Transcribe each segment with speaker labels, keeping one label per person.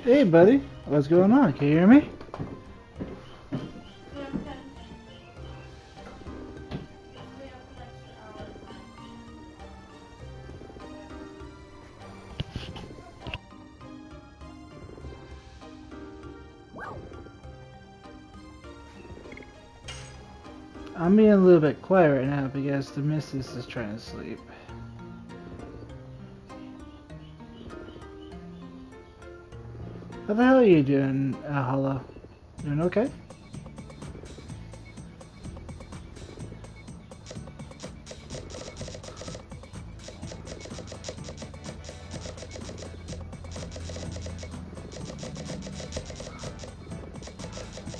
Speaker 1: Hey, buddy. What's going on? Can you hear me? I'm being a little bit quiet right now because the missus is trying to sleep. How the hell are you doing, Hello? Doing okay?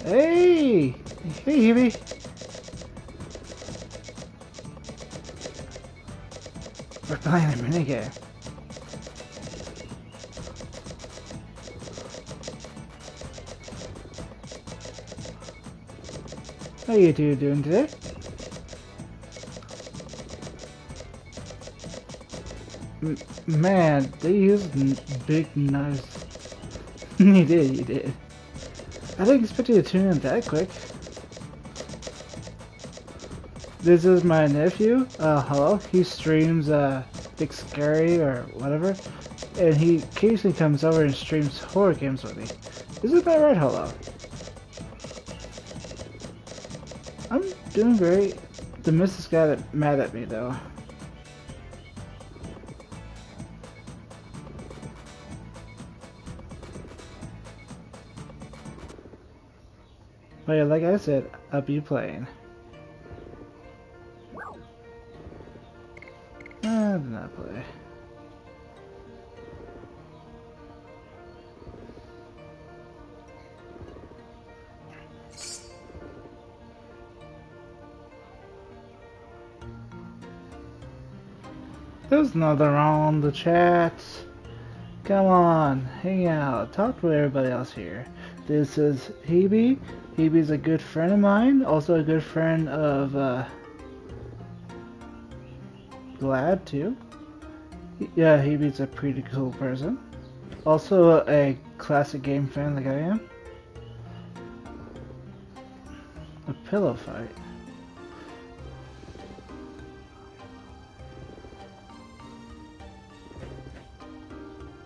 Speaker 1: Hey! Hey, Hebe! We're playing a minigame. How you two doing today? Man, they used big knives. You did. I didn't expect you to tune in that quick. This is my nephew. Hello. He streams Big Scary or whatever, and he occasionally comes over and streams horror games with me. Isn't that right, Hello? I'm doing great. The missus got mad at me though. But yeah, like I said, I'll be playing. I did not play. There's nothing wrong with the chat. Come on, hang out, talk to everybody else here. This is Hebe. Hebe's a good friend of mine, also a good friend of Glad too. Yeah, Hebe's a pretty cool person. Also a classic game fan like I am. A pillow fight.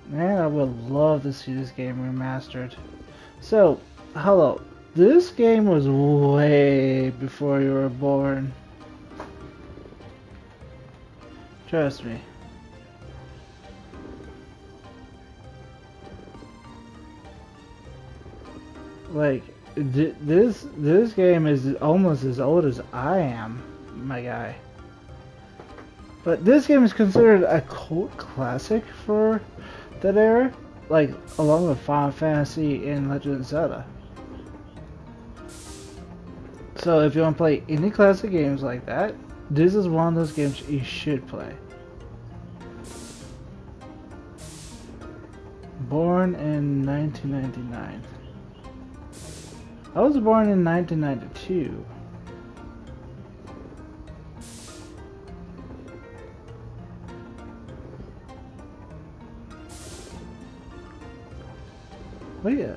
Speaker 1: Man, I would love to see this game remastered. So, hello. This game was way before you were born. Trust me. Like, this game is almost as old as I am, my guy. But this game is considered a cult classic for that era, like along with Final Fantasy and Legend of Zelda. So if you want to play any classic games like that, this is one of those games you should play. Born in 1999. I was born in 1992. Wait.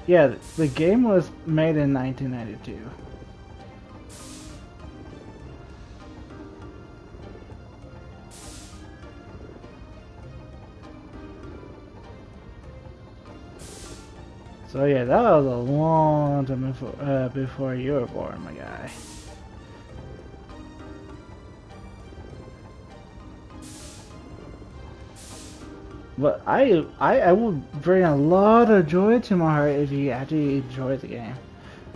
Speaker 1: Yeah, the game was made in 1992. So yeah, that was a long time before you were born, my guy. But I would bring a lot of joy to my heart if you actually enjoy the game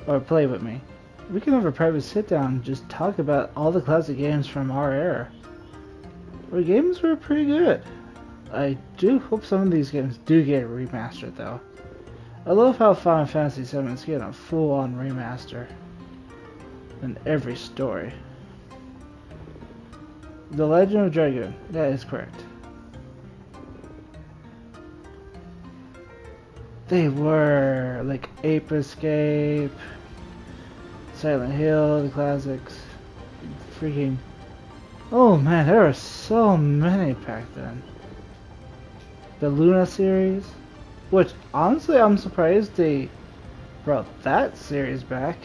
Speaker 1: or play with me. We can have a private sit down and just talk about all the classic games from our era. The games were pretty good. I do hope some of these games do get remastered though. I love how Final Fantasy VII is getting a full-on remaster in every story. The Legend of Dragoon, that is correct. They were like Ape Escape, Silent Hill, the classics. Freaking. Oh man, there were so many back then. The Luna series, which honestly I'm surprised they brought that series back.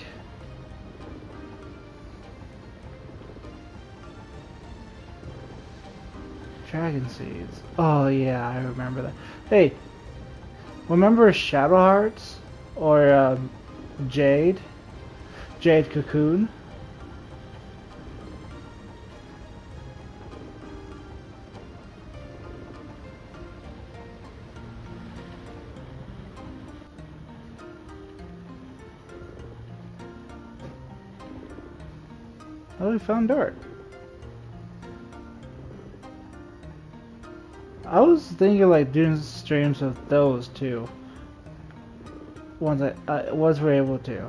Speaker 1: Dragon Seeds. Oh yeah, I remember that. Hey, remember Shadow Hearts or Jade? Jade Cocoon. Oh, we found Dart. I was thinking like doing streams of those too. Once we're able to.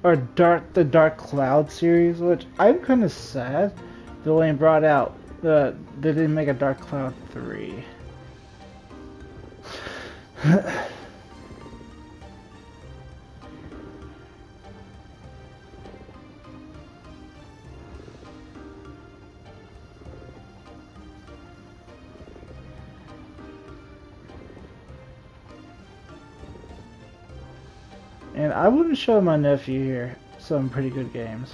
Speaker 1: Or the Dark Cloud series, which I'm kind of sad they only brought out. They didn't make a Dark Cloud 3. And I wouldn't show my nephew here some pretty good games.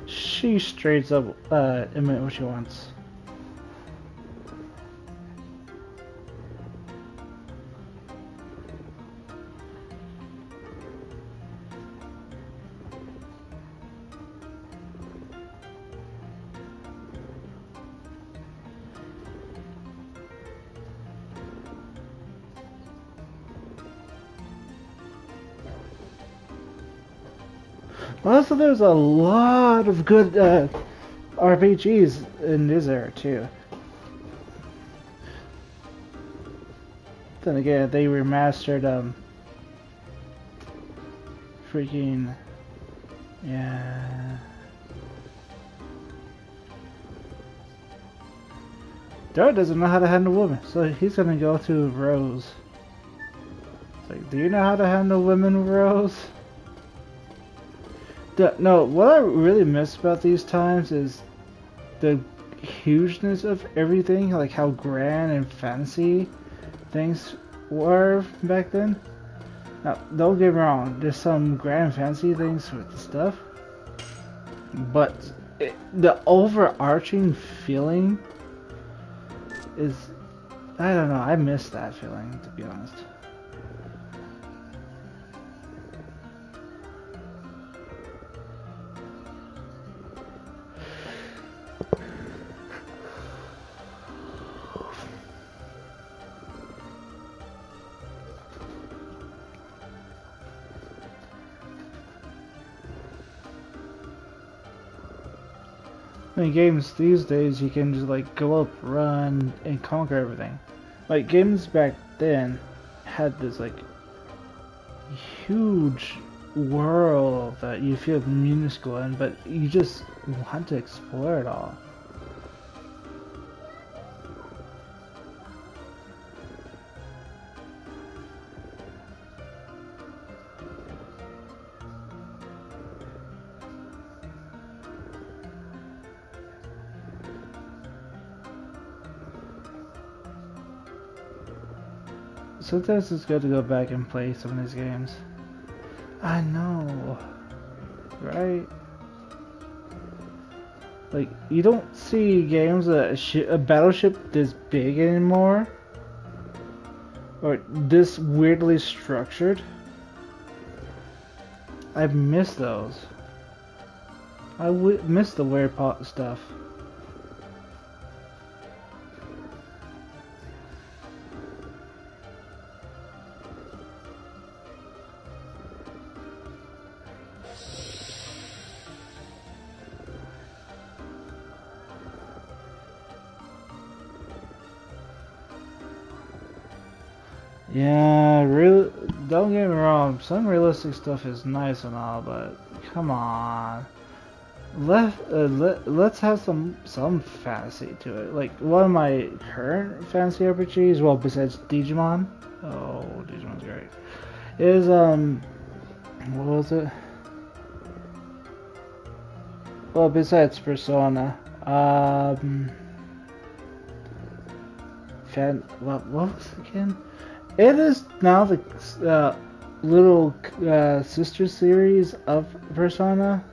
Speaker 1: She straight up admit what she wants. Also, there's a lot of good RPGs in this era too. Then again, they remastered freaking yeah. Dart doesn't know how to handle women, so he's gonna go to Rose. It's like, do you know how to handle women, Rose? No, what I really miss about these times is the hugeness of everything, like how grand and fancy things were back then. Now, don't get me wrong, there's some grand fancy things with the stuff, but the overarching feeling is, I don't know, I miss that feeling, to be honest. In games these days, you can just like go up, run, and conquer everything. Like games back then had this like huge world that you feel minuscule in, but you just want to explore it all. Sometimes it's good to go back and play some of these games. I know, right? Like, you don't see games a battleship this big anymore, or this weirdly structured. I miss those. I miss the weird stuff. Yeah, don't get me wrong, some realistic stuff is nice and all, but come on. Let's have some fantasy to it. Like, one of my current fantasy RPGs, well, besides Digimon, oh, Digimon's great, is, what was it? Well, besides Persona, what was it again? It is now the little sister series of Persona,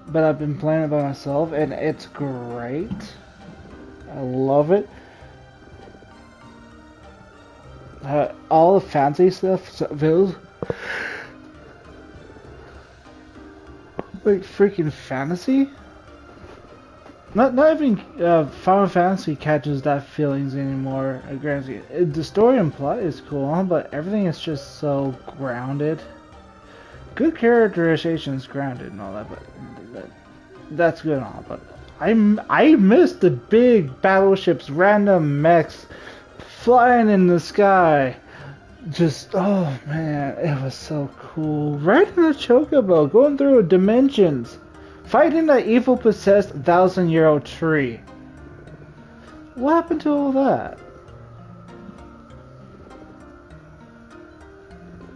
Speaker 1: but I've been playing it by myself, and it's great. I love it. All the fancy stuff feels like freaking fantasy. Not even Final Fantasy catches that feelings anymore. Granted, the story and plot is cool, but everything is just so grounded. Good characterization is grounded and all that, but that's good and all. But I miss the big battleships, random mechs flying in the sky. Just oh man, it was so cool. Riding a chocobo, going through dimensions. Fighting that evil possessed 1,000-year tree. What happened to all that?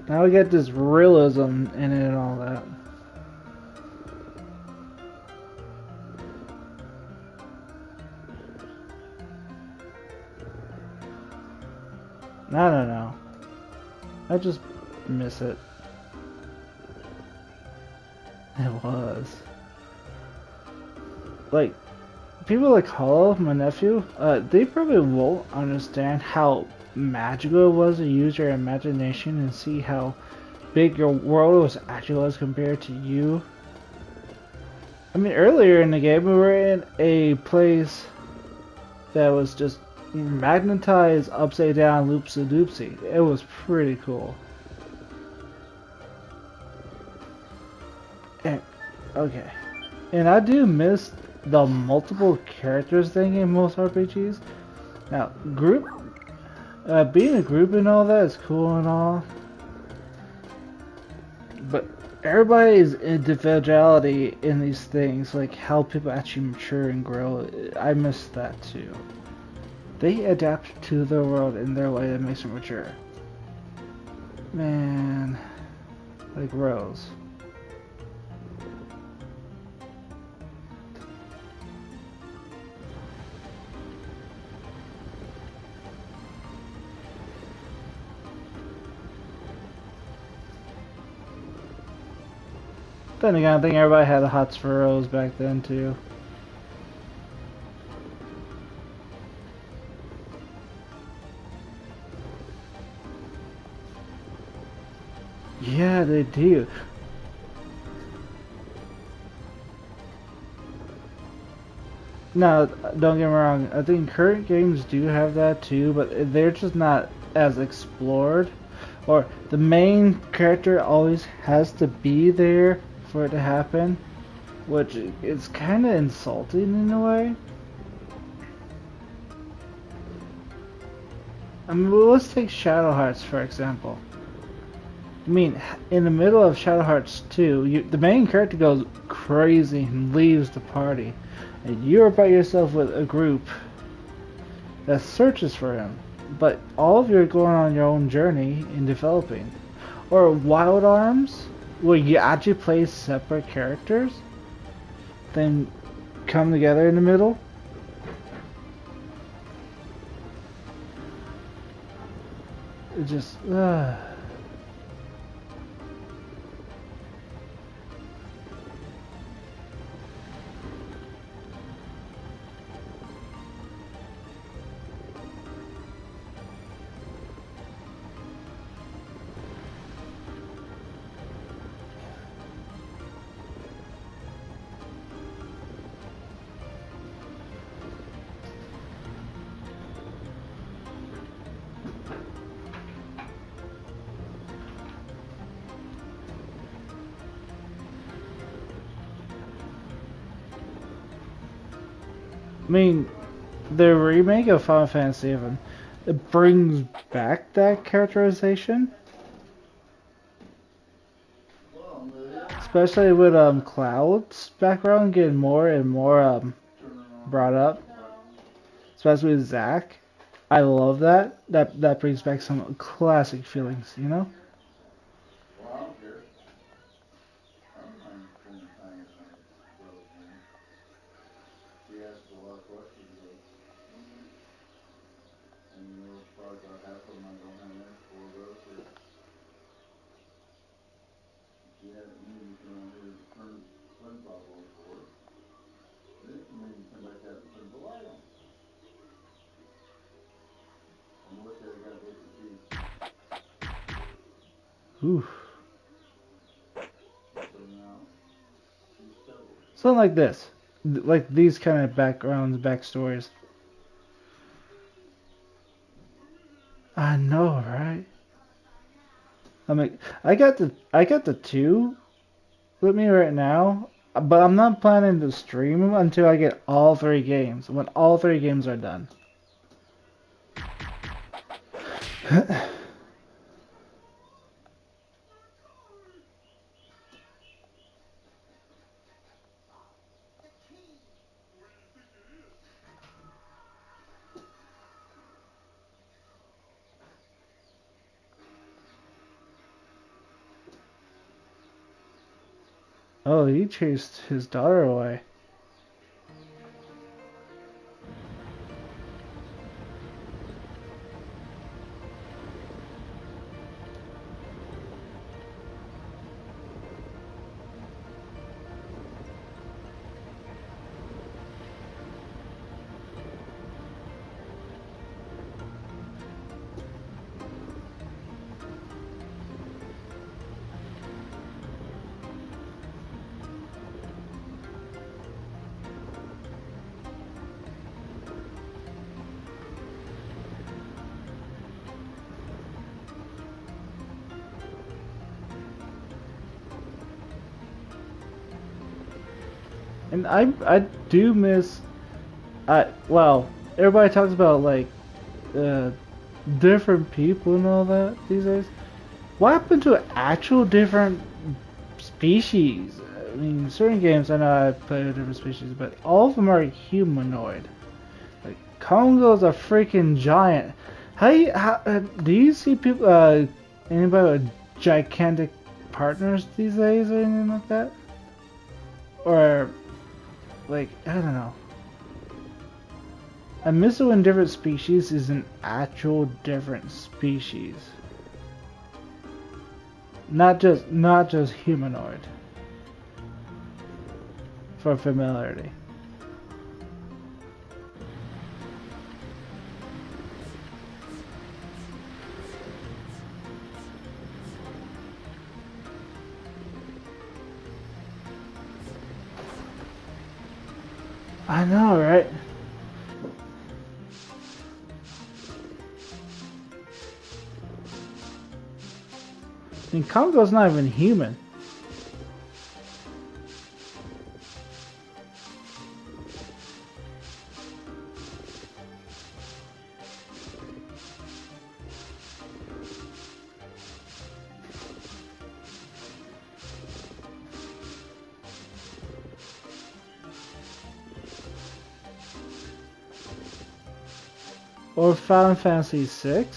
Speaker 1: Now we get this realism in it and all that. I don't know. I just miss it. It was. Like, people like Hollow, my nephew, they probably won't understand how magical it was to use your imagination and see how big your world was actually was compared to you. I mean, earlier in the game, we were in a place that was just magnetized upside down loopsy doopsy. It was pretty cool. And, okay. And I do miss the multiple characters thing in most RPGs. Now, being a group and all that is cool and all, but everybody's individuality in these things, like how people actually mature and grow, I miss that too. They adapt to the world in their way that makes them mature. Man, like Rose. Then again, I think everybody had the hots for Rose back then too. Yeah, they do. No, don't get me wrong. I think current games do have that too, but they're just not as explored. Or the main character always has to be there for it to happen, which is kind of insulting in a way. I mean, well, let's take Shadow Hearts for example. I mean, in the middle of Shadow Hearts 2, the main character goes crazy and leaves the party, and you're by yourself with a group that searches for him. But all of you are going on your own journey in developing. Or Wild Arms, where you actually play separate characters, then come together in the middle. It just, I mean, the remake of Final Fantasy VII, it brings back that characterization, especially with Cloud's background getting more and more brought up, especially with Zack. I love that. That brings back some classic feelings, you know? Ooh. Something like this. Like these kind of backgrounds, backstories. I know, right? I mean, I got the two with me right now, but I'm not planning to stream them until I get all three games. When all three games are done. Oh, he chased his daughter away. And I do miss well, everybody talks about like uh different people and all that these days. What happened to actual different species? I mean, certain games I know I play with different species, but all of them are humanoid. Like Congo's a freaking giant. Do you see people anybody with gigantic partners these days or anything like that? Or like, I don't know. I miss it when different species is an actual different species. Not just humanoid. For familiarity. I know, right? I mean, Congo's not even human. Or Final Fantasy VI.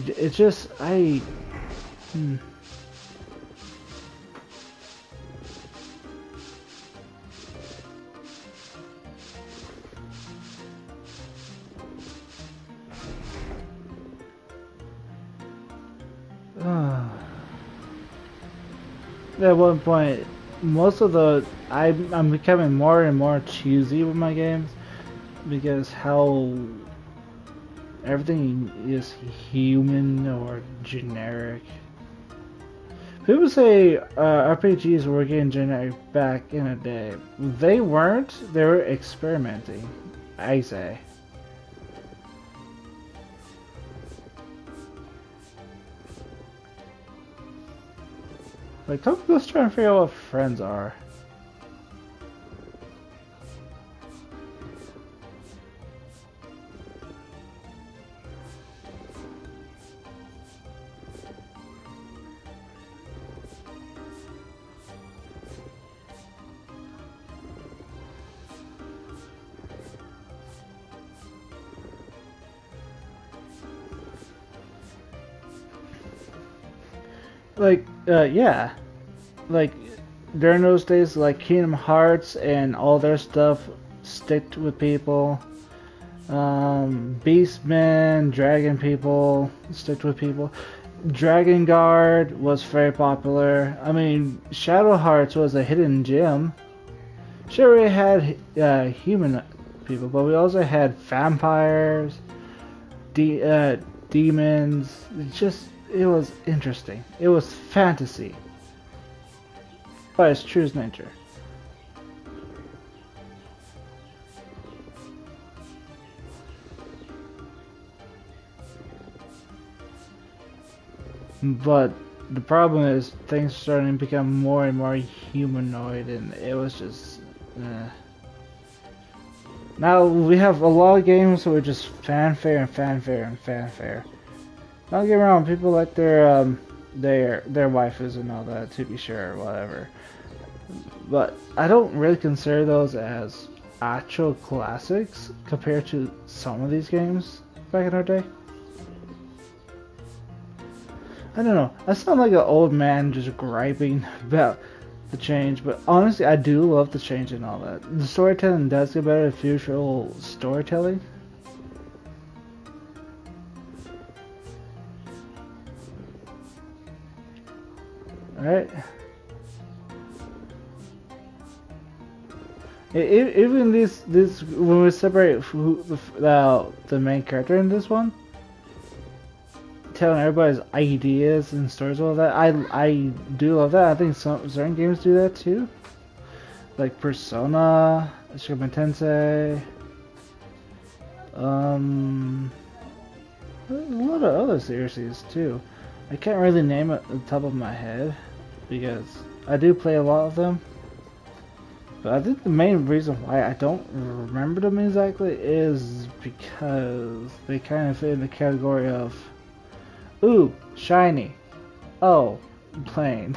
Speaker 1: It's just at one point, most of I'm becoming more and more choosy with my games because how everything is human or generic. People say RPGs were getting generic back in the day. They weren't. They were experimenting, I say. Like, let's try and figure out what friends are. Like, yeah. Like, during those days, like Kingdom Hearts and all their stuff sticked with people. Beastmen, Dragon people sticked with people. Dragon Guard was very popular. I mean, Shadow Hearts was a hidden gem. Sure, we had human people, but we also had vampires, demons. It was interesting. It was fantasy by its true nature. But the problem is things are starting to become more and more humanoid, and it was just. Now we have a lot of games that were just fanfare and fanfare and fanfare. Don't get me wrong, people like their waifus and all that, to be sure, whatever. But I don't really consider those as actual classics compared to some of these games back in our day. I don't know. I sound like an old man just griping about the change, but honestly, I do love the change and all that. The storytelling does get better, future storytelling. Alright. Even this when we separate the main character in this one, telling everybody's ideas and stories, all that. I do love that. I think certain games do that too, like Persona, Shin Megami Tensei, a lot of other series too. I can't really name it at the top of my head because I do play a lot of them. But I think the main reason why I don't remember them exactly is because they kind of fit in the category of, ooh, shiny. Oh, plain.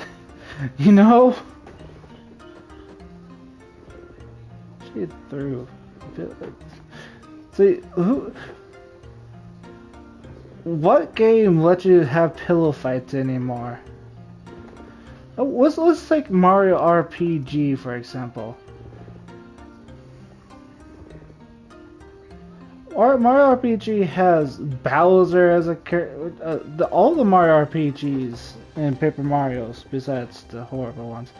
Speaker 1: You know? She threw. See, what game lets you have pillow fights anymore? Oh, let's take Mario RPG for example. Mario RPG has Bowser as a character. All the Mario RPGs and Paper Marios, besides the horrible ones,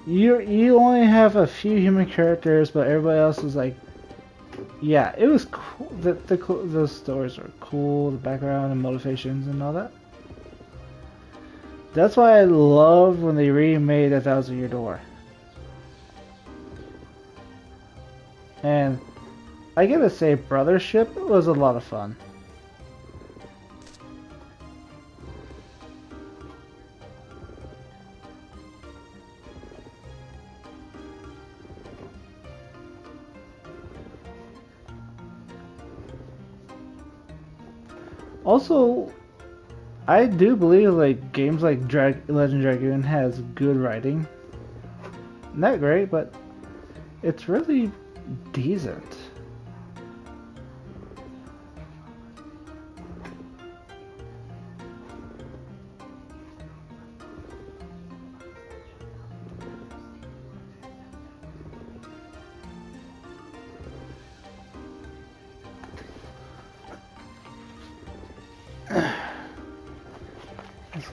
Speaker 1: you only have a few human characters, but everybody else is like, yeah, it was cool. The stories were cool, the background and motivations and all that. That's why I loved when they remade A Thousand Year Door. And I gotta say, Brothership was a lot of fun. Also, I do believe like games like Legend Dragoon has good writing. Not great, but it's really decent.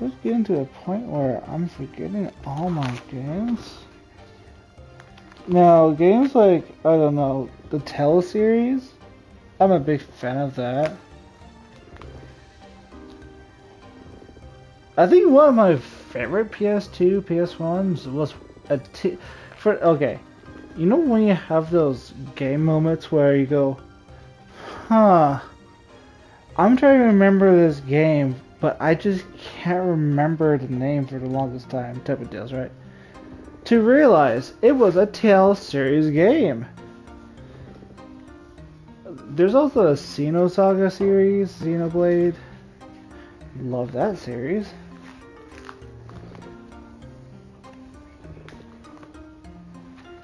Speaker 1: Let's get into a point where I'm forgetting all my games. Now, games like, I don't know, the teleseries, I'm a big fan of that. I think one of my favorite PS2, PS1s was okay, you know when you have those game moments where you go, huh, I'm trying to remember this game, but I just can't remember the name for the longest time, type of deals, right? To realize it was a teleseries game. There's also a Xenosaga series, Xenoblade. Love that series.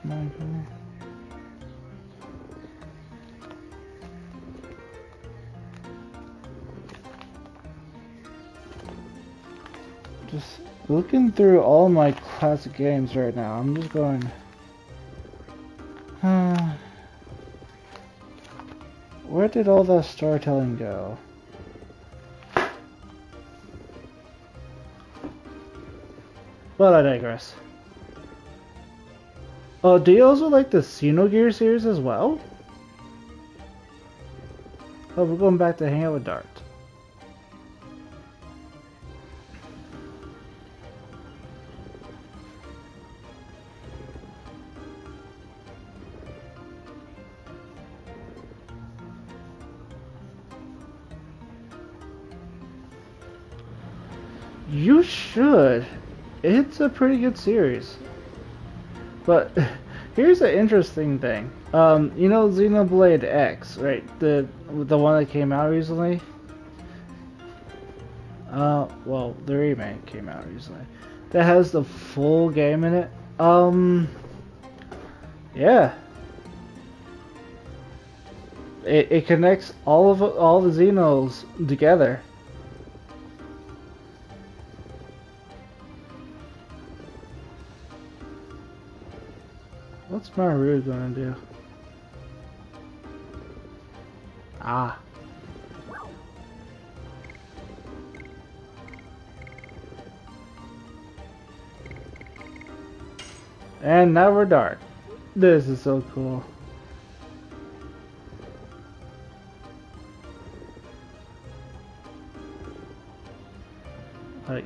Speaker 1: My goodness. Just looking through all my classic games right now, I'm just going, where did all that storytelling go? But I digress. Oh, do you also like the Xenogears series as well? Oh, we're going back to hang out with Dart. You should. It's a pretty good series. But here's an interesting thing. You know Xenoblade X, right? The one that came out recently. Well, the remake came out recently. That has the full game in it. Yeah. It connects all the Xenos together. What's Maru gonna do? Ah. And now we're dark. This is so cool. Like,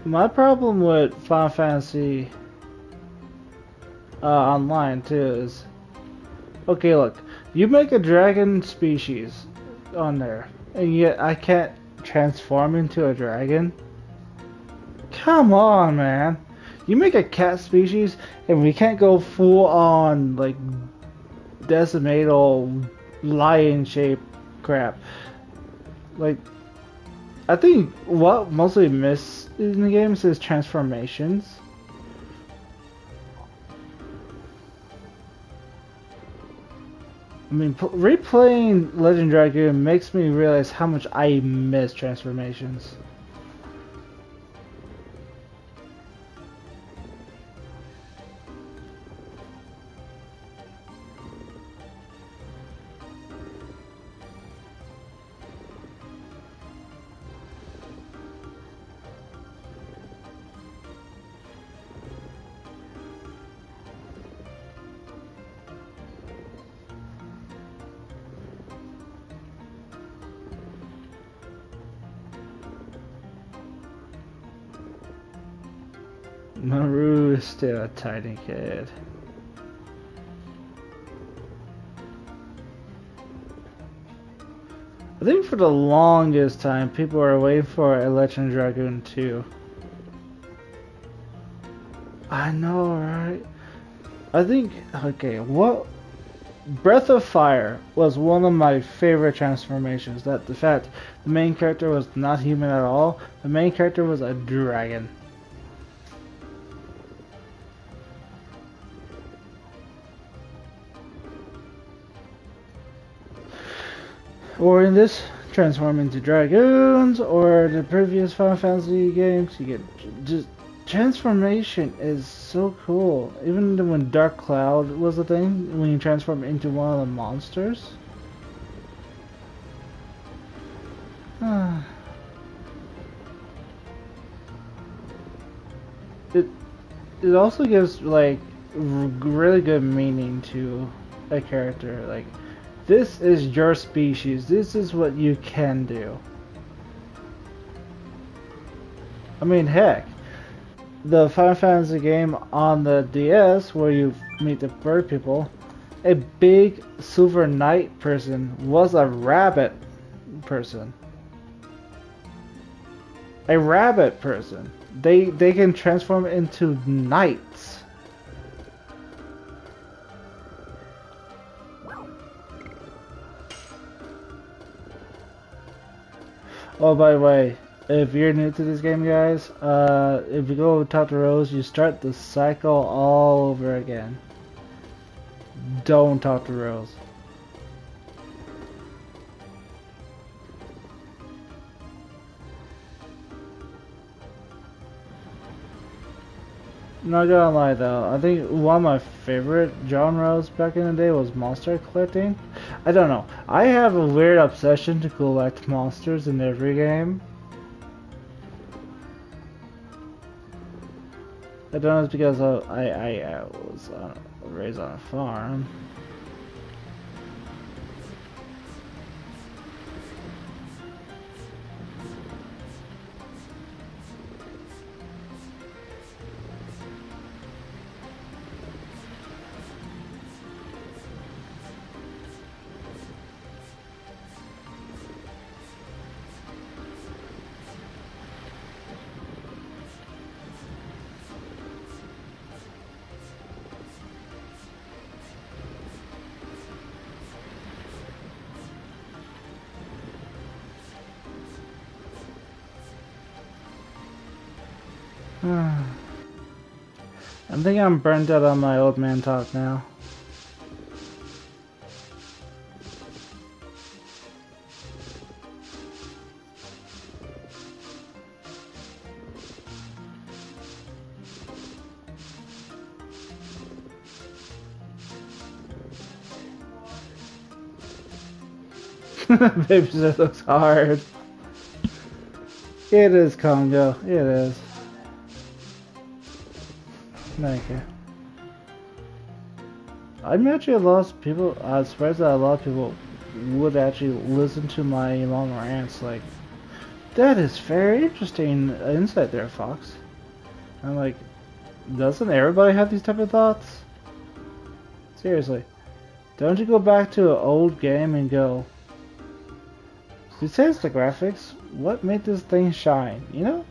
Speaker 1: my problem with Final Fantasy online too is, okay, look, you make a dragon species on there, and yet I can't transform into a dragon. Come on, man. You make a cat species, and we can't go full on like decimatal lion shape crap. Like, I think what mostly miss in the games is transformations. I mean, replaying Legend Dragoon makes me realize how much I miss transformations. Maru is still a tiny kid. I think for the longest time, people are waiting for a Legend Dragoon 2. I know, right? I think, okay, what... Breath of Fire was one of my favorite transformations. That the fact the main character was not human at all. The main character was a dragon. Or in this, transform into dragoons, or the previous Final Fantasy games, you get just transformation is so cool. Even when Dark Cloud was a thing, when you transform into one of the monsters. It also gives like really good meaning to a character. Like, this is your species. This is what you can do. I mean, heck, the Final Fantasy game on the DS where you meet the bird people, a big silver knight person was a rabbit person. A rabbit person. They can transform into knights. Oh, by the way, if you're new to this game, guys, if you go talk to Rose, you start the cycle all over again. Don't talk to Rose. Not gonna lie though, I think one of my favorite genres back in the day was monster collecting. I don't know, I have a weird obsession to collect monsters in every game. I don't know if it's because I was raised on a farm. I think I'm burnt out on my old man talk now. Babysit looks hard. It is, Congo. It is. Thank you. I'm actually a lot of people. I was surprised that a lot of people would actually listen to my long rants. Like, that is very interesting insight there, Fox. I'm like, doesn't everybody have these type of thoughts? Seriously, don't you go back to an old game and go, besides the graphics, what made this thing shine? You know?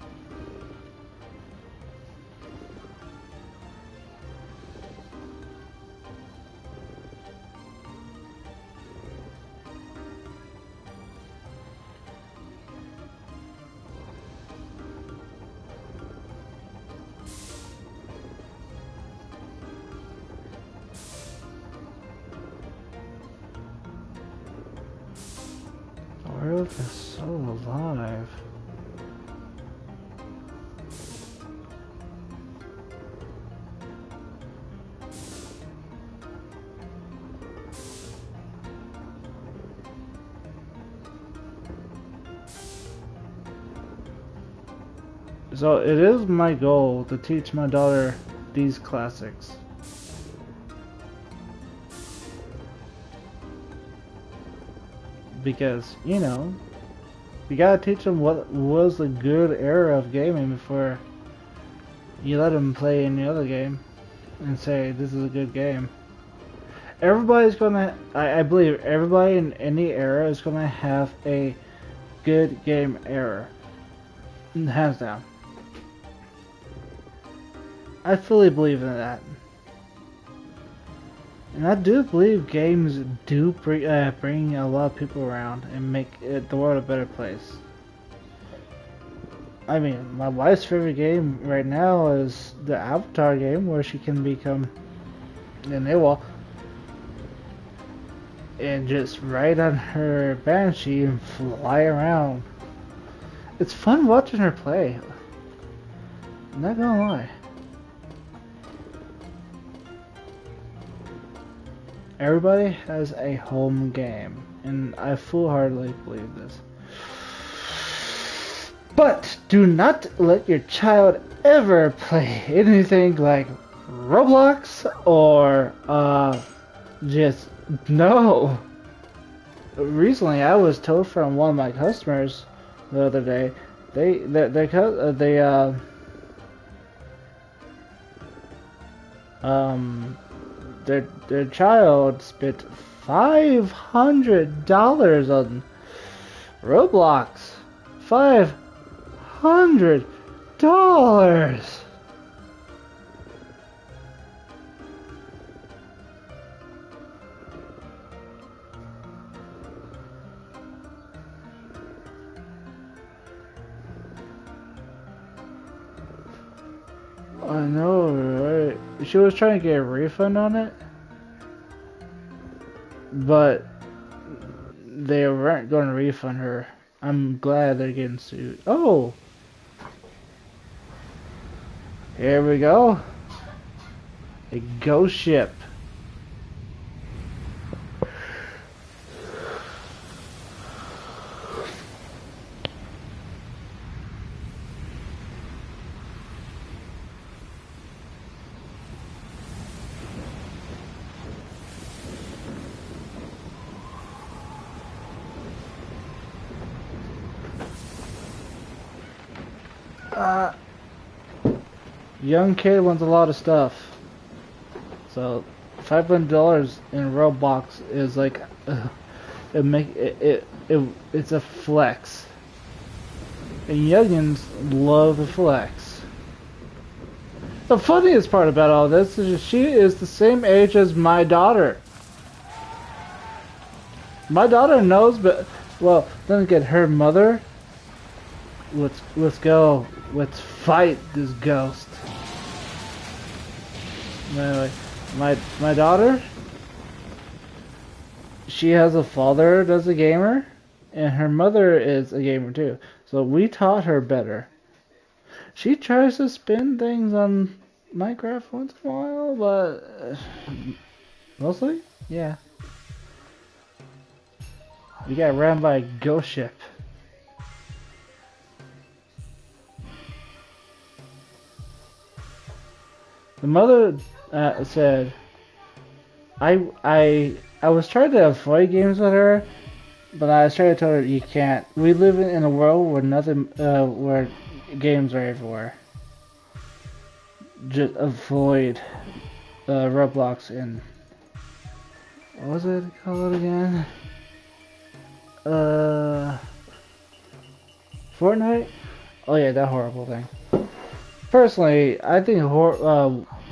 Speaker 1: The world is so alive. So it is my goal to teach my daughter these classics. Because, you know, you gotta teach them what was a good era of gaming before you let them play any other game and say this is a good game. Everybody's gonna, I believe everybody in any era is gonna have a good game era. Hands down. I fully believe in that. And I do believe games do bring a lot of people around and make the world a better place. I mean, my wife's favorite game right now is the Avatar game, where she can become an AWOL and just ride on her Banshee and fly around. It's fun watching her play. I'm not gonna lie. Everybody has a home game, and I full-heartedly believe this. But do not let your child ever play anything like Roblox or just no. Recently, I was told from one of my customers the other day, their child spent $500 on Roblox. $500. I know, right? She was trying to get a refund on it, but they weren't going to refund her. I'm glad they're getting sued. Oh! Here we go. A ghost ship. Young kid wants a lot of stuff, so $500 in Roblox is like it's a flex, and youngins love the flex. The funniest part about all this is she is the same age as my daughter. My daughter knows, but well, then again, her mother. Let's go. Let's fight this ghost. Anyway, my daughter, she has a father that's a gamer, and her mother is a gamer too. So we taught her better. She tries to spin things on Minecraft once in a while, but mostly, yeah. We got ran by a ghost ship. The mother said, I was trying to avoid games with her, but I was trying to tell her you can't. We live in a world where nothing, where games are everywhere. Just avoid Roblox and what was it called again? Fortnite? Oh yeah, that horrible thing. Personally, I think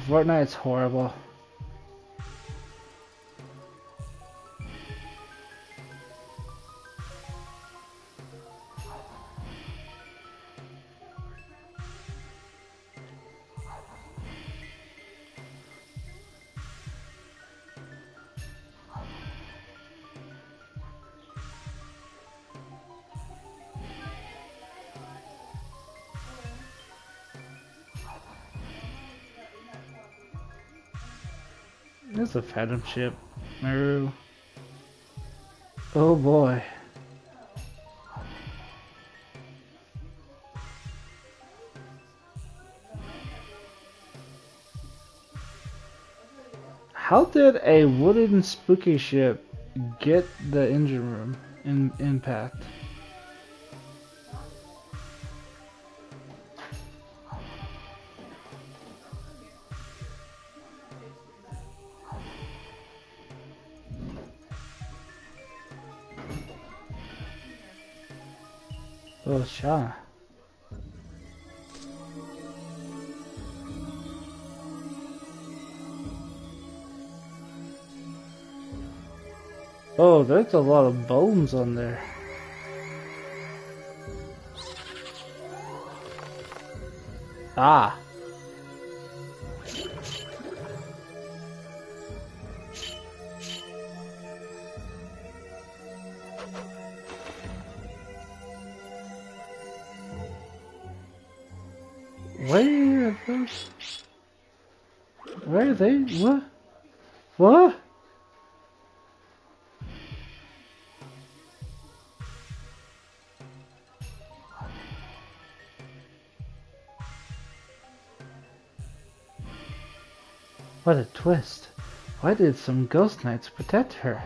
Speaker 1: Fortnite's horrible. It's a phantom ship. Maru. Oh boy. How did a wooden spooky ship get the engine room in impact? Oh, Shaw. Oh, there's a lot of bones on there. Ah. Where are those? Where are they? What? What? What a twist. Why did some ghost knights protect her?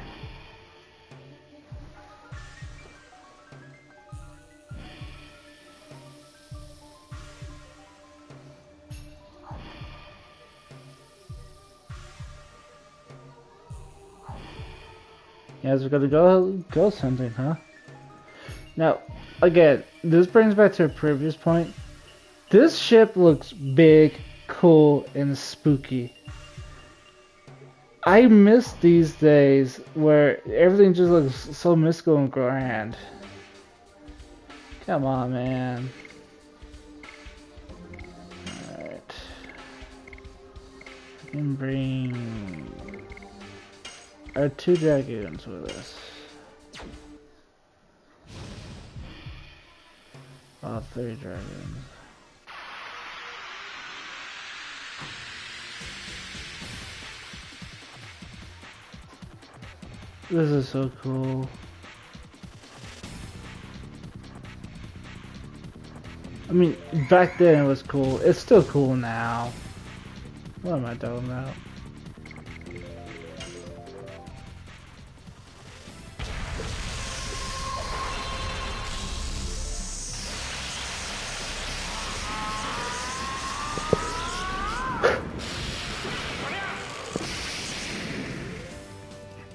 Speaker 1: You guys are gonna go ghost hunting, huh? Now, again, this brings back to a previous point. This ship looks big, cool, and spooky. I miss these days where everything just looks so mystical and grand. Come on, man. Alright. I can bring our 2 Dragoons with us. Oh, 3 Dragons. This is so cool. I mean, back then it was cool. It's still cool now. What am I talking about?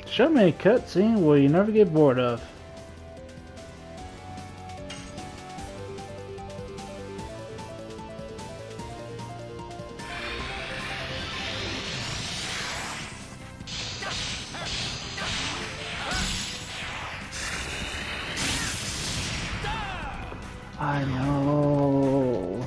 Speaker 1: Show me a cutscene where you never get bored of. I know.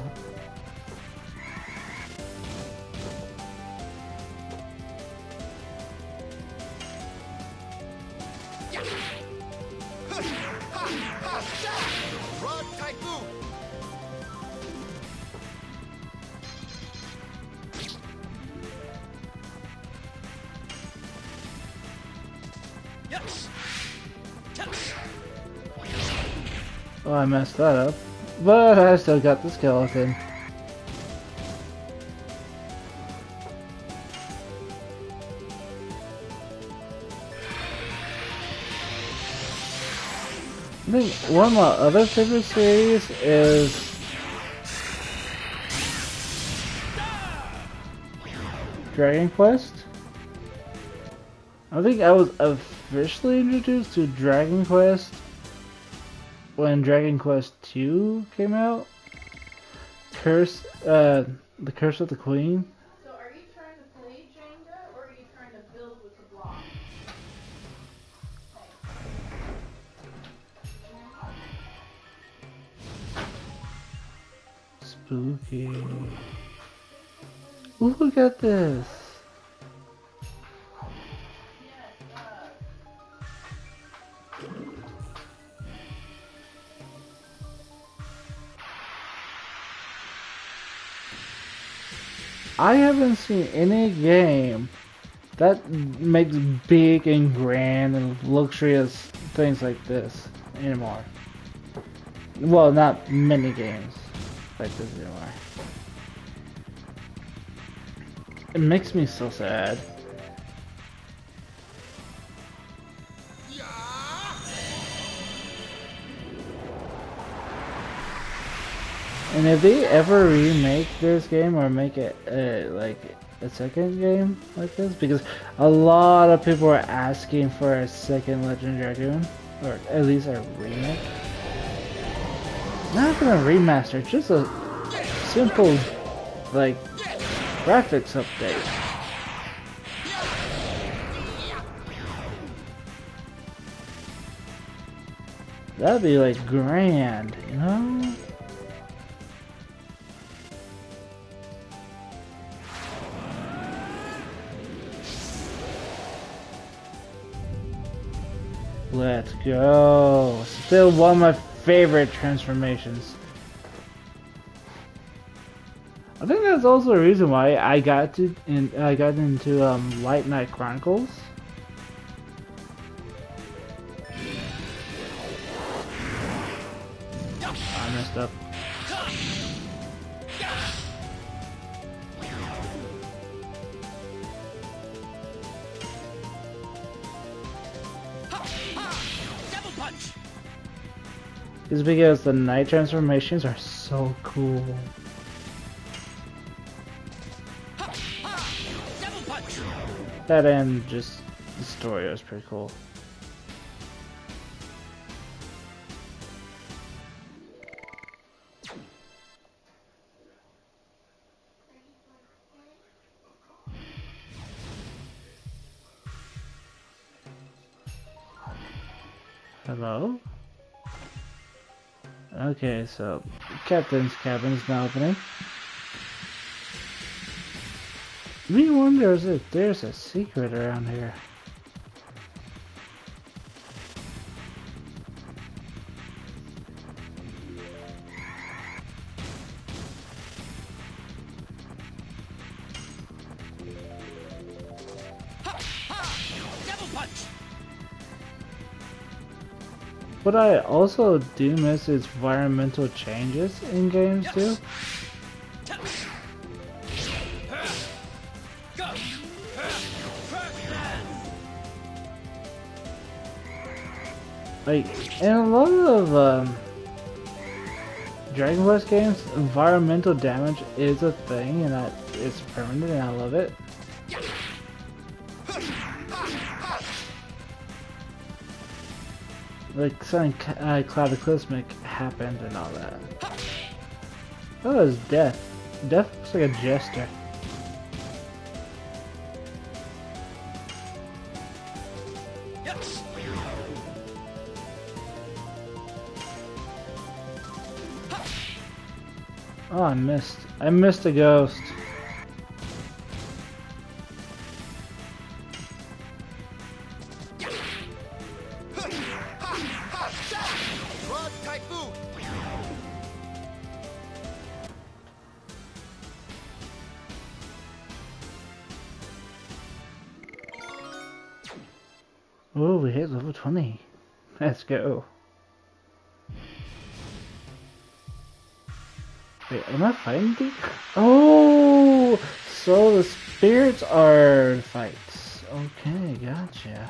Speaker 1: Oh, I messed that up. But I still got the skeleton. I think one of my other favorite series is Dragon Quest. I think I was officially introduced to Dragon Quest when Dragon Quest II came out. The Curse of the Queen.
Speaker 2: So are you trying to play Jenga or are you trying to build with the block?
Speaker 1: Spooky. Ooh, look at this. I haven't seen any game that makes big and grand and luxurious things like this anymore. Well, not many games like this anymore. It makes me so sad. And if they ever remake this game or make it like a second game like this, because a lot of people are asking for a second Legend Dragoon, or at least a remake. Not even a remaster, just a simple like graphics update. That'd be like grand, you know? Let's go. Still one of my favorite transformations. I think that's also the reason why I got into Light Knight Chronicles. I messed up. It's because the night transformations are so cool. That and just the story was pretty cool. Hello? Okay, so Captain's cabin is now opening. Me wonders if there's a secret around here. What I also do miss is environmental changes in games too. Like, in a lot of Dragon Quest games, environmental damage is a thing and that it's permanent and I love it. Like something cataclysmic happened and all that. Oh, that was Death. Death looks like a jester. Oh, I missed a ghost. Oh, we hit level 20. Let's go. Wait, am I fighting these? Oh, so the spirits are fights. Okay, gotcha.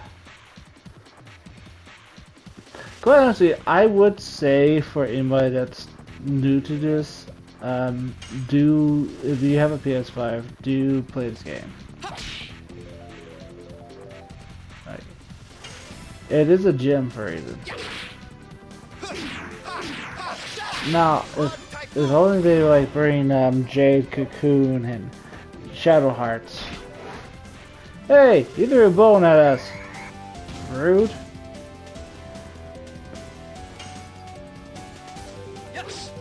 Speaker 1: Quite honestly, I would say for anybody that's new to this, if you have a PS5, do play this game. Like, it is a gem for a reason. Now, if only they like bring Jade, Cocoon, and Shadow Hearts. Hey, you threw a bone at us. Rude.
Speaker 3: Yes.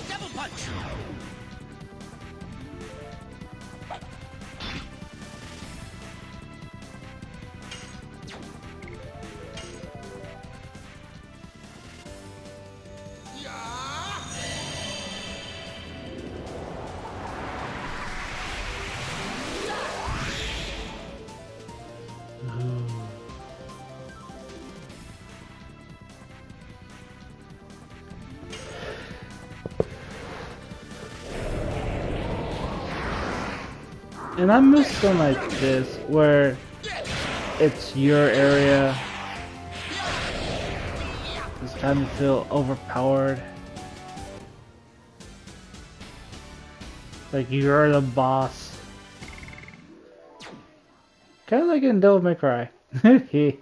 Speaker 3: Double punch.
Speaker 1: And I miss something like this, where it's your area. It's time to feel overpowered. Like you're the boss. Kind of like in Devil May Cry. Okay,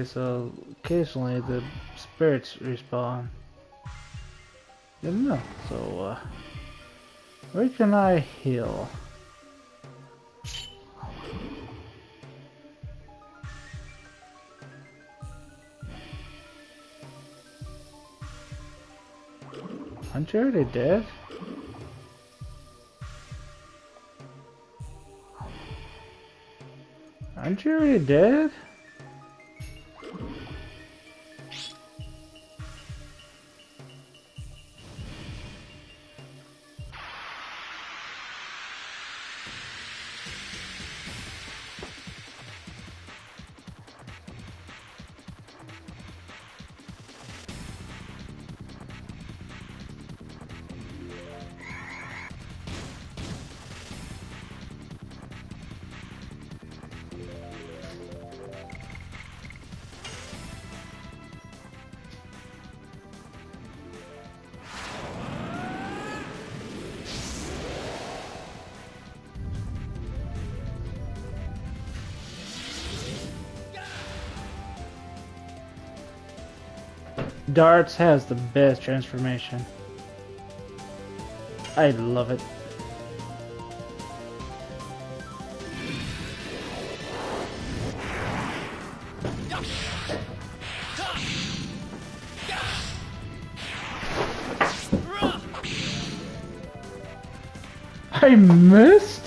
Speaker 1: so occasionally the spirits respawn. I don't know. So, where can I heal? Aren't you already dead? Aren't you already dead? Darts has the best transformation. I love it. I missed?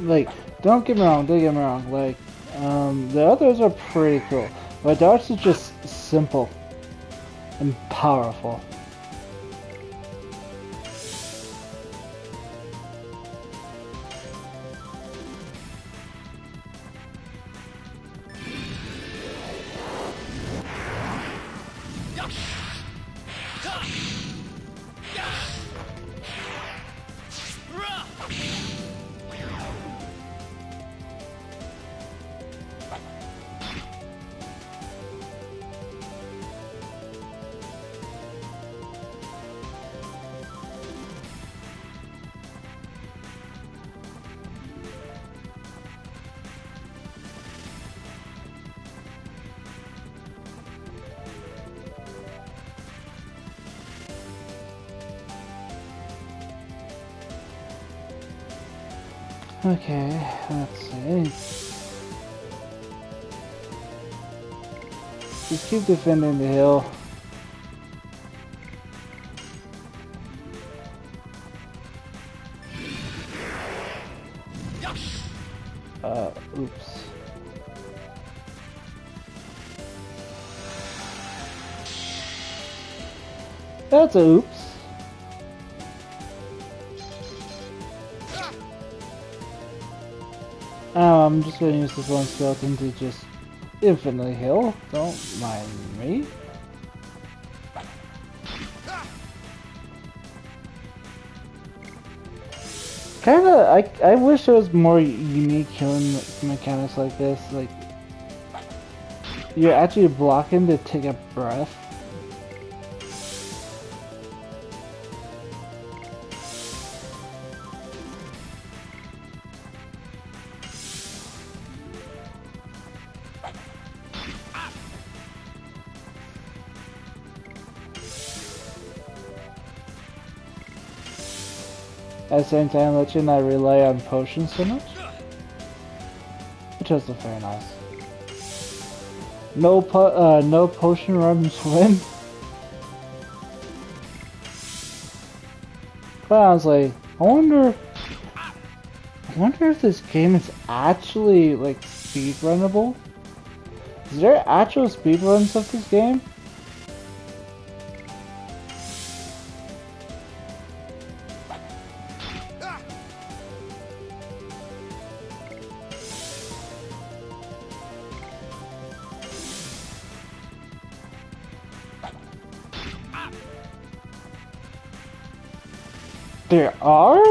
Speaker 1: Like, don't get me wrong, like, the others are pretty cool, but darts is just simple and powerful. Okay, let's see. Just keep defending the hill. Oops. That's a oops. I'm just gonna use this one skeleton to just infinitely heal. Don't mind me. I wish there was more unique healing mechanics like this. Like, you're actually blocking to take a breath. At the same time, let you not rely on potions so much. Which is very nice. No potion runs win. Quite honestly, I wonder if this game is actually like speedrunnable. Is there actual speedruns of this game? There are?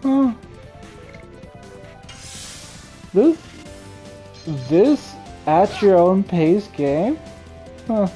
Speaker 1: Huh. This at your own pace game? Huh.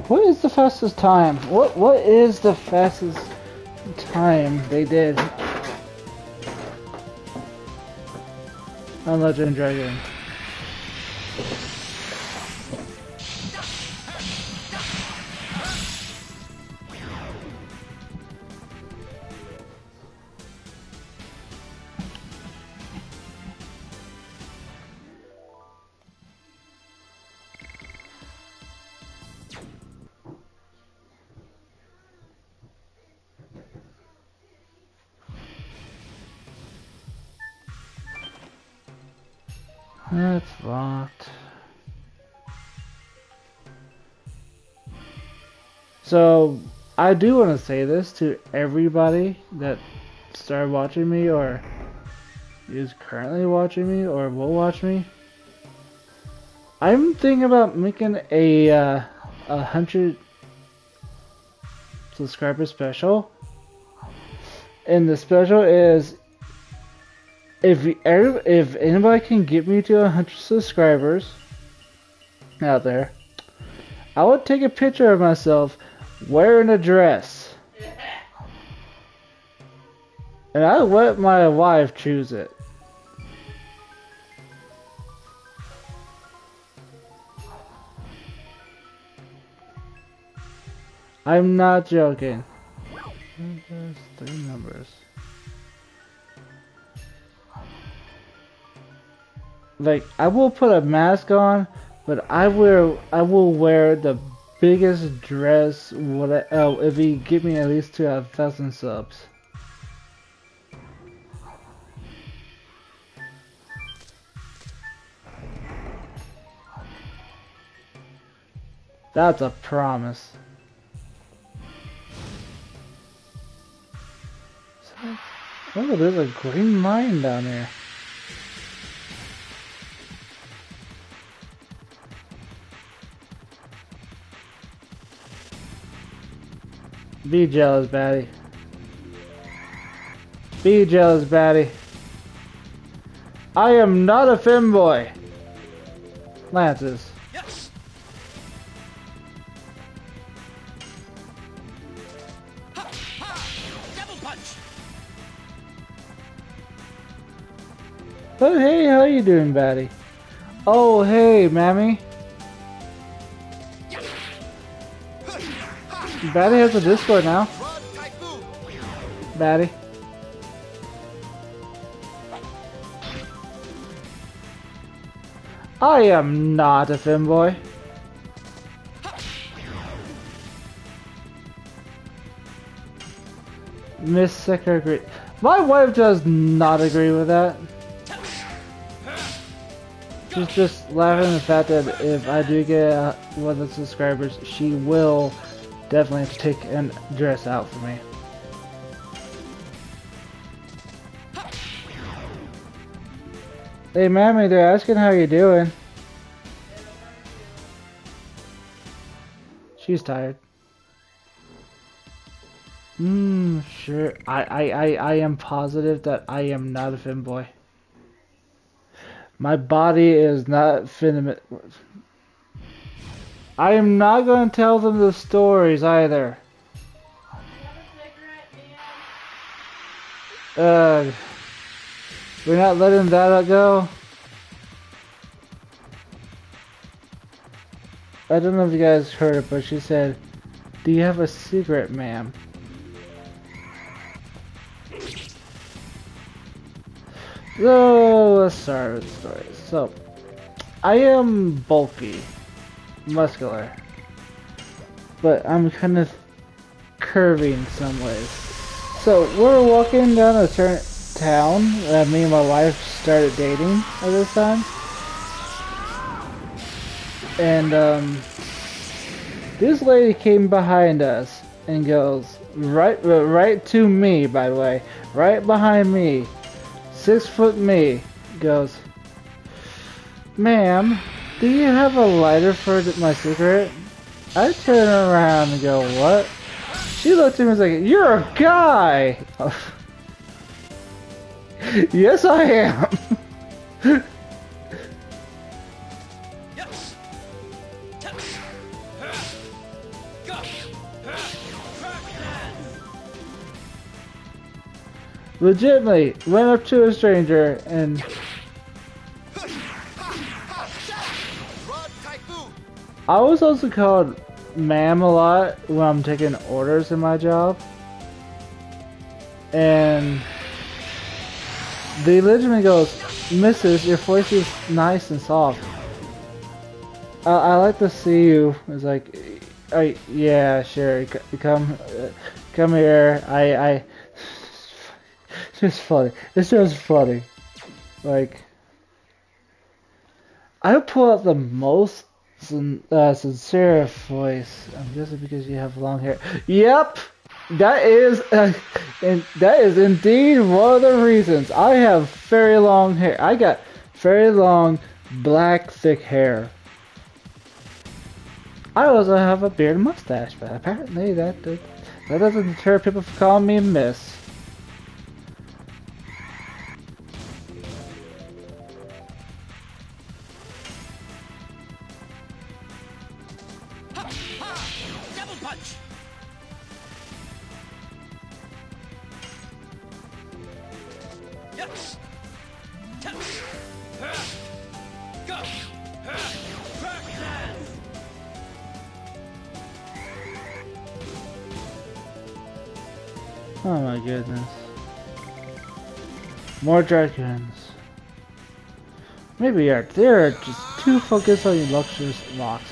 Speaker 1: What is the fastest time? What is the fastest time they did on Legend Dragoon? That's locked. So, I do want to say this to everybody that started watching me or is currently watching me or will watch me. I'm thinking about making a 100 subscriber special. And the special is if anybody can get me to 100 subscribers out there, I would take a picture of myself wearing a dress. And I let my wife choose it. I'm not joking. There's 3 numbers. Like, I will put a mask on, but I will wear the biggest dress. If he give me at least to 1,000 subs. That's a promise. Oh, there's a green line down there. Be jealous, baddie. Be jealous, baddie. I am not a femboy. Lances. Yes. Oh, hey, how you doing, Batty? Oh, hey, Mammy. Batty has a Discord now. Batty. I am not a femboy. Miss Sicker agree. My wife does not agree with that. She's just laughing at the fact that if I do get one of the subscribers, she will definitely pick and dress out for me. Hey, Mammy, they're asking how you doing. She's tired. Sure. I am positive that I am not a femboy. My body is not finna. I am not going to tell them the stories either. We're not letting that go. I don't know if you guys heard it, but she said, "Do you have a secret, ma'am?" So let's start with the story. So, I am bulky, muscular, but I'm kind of curvy in some ways. So we're walking down a certain town. Me and my wife started dating at this time, and this lady came behind us and goes right to me. By the way, right behind me. 6 foot me goes, "Ma'am, do you have a lighter for my cigarette?" I turn around and go, "What?" She looked at me and was like, "You're a guy!" Yes, I am. Legitimately went up to a stranger and I was also called ma'am a lot when I'm taking orders in my job, and the legitimately goes, "Mrs., your voice is nice and soft. I like to see you." It's like, yeah, sure, come here. It's just funny. It's just funny. Like, I pull out the most sincere voice. I'm guessing because you have long hair. Yep, that is, and that is indeed one of the reasons. I have very long hair. I got very long, black, thick hair. I also have a beard and mustache, but apparently that doesn't deter people from calling me Miss. Oh my goodness. More Dragoons. Maybe they're just too focused on your luxurious locks.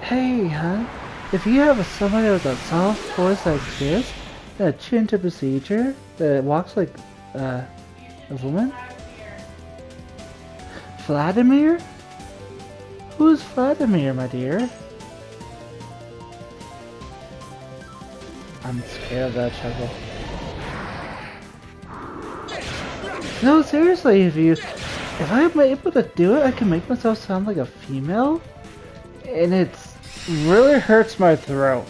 Speaker 1: Hey, huh? If you have somebody with a soft voice like this, that chin to procedure, that walks like a woman? Vladimir? Who's Vladimir, my dear? I'm scared of that chuckle. No, seriously, if I'm able to do it, I can make myself sound like a female, and it really hurts my throat.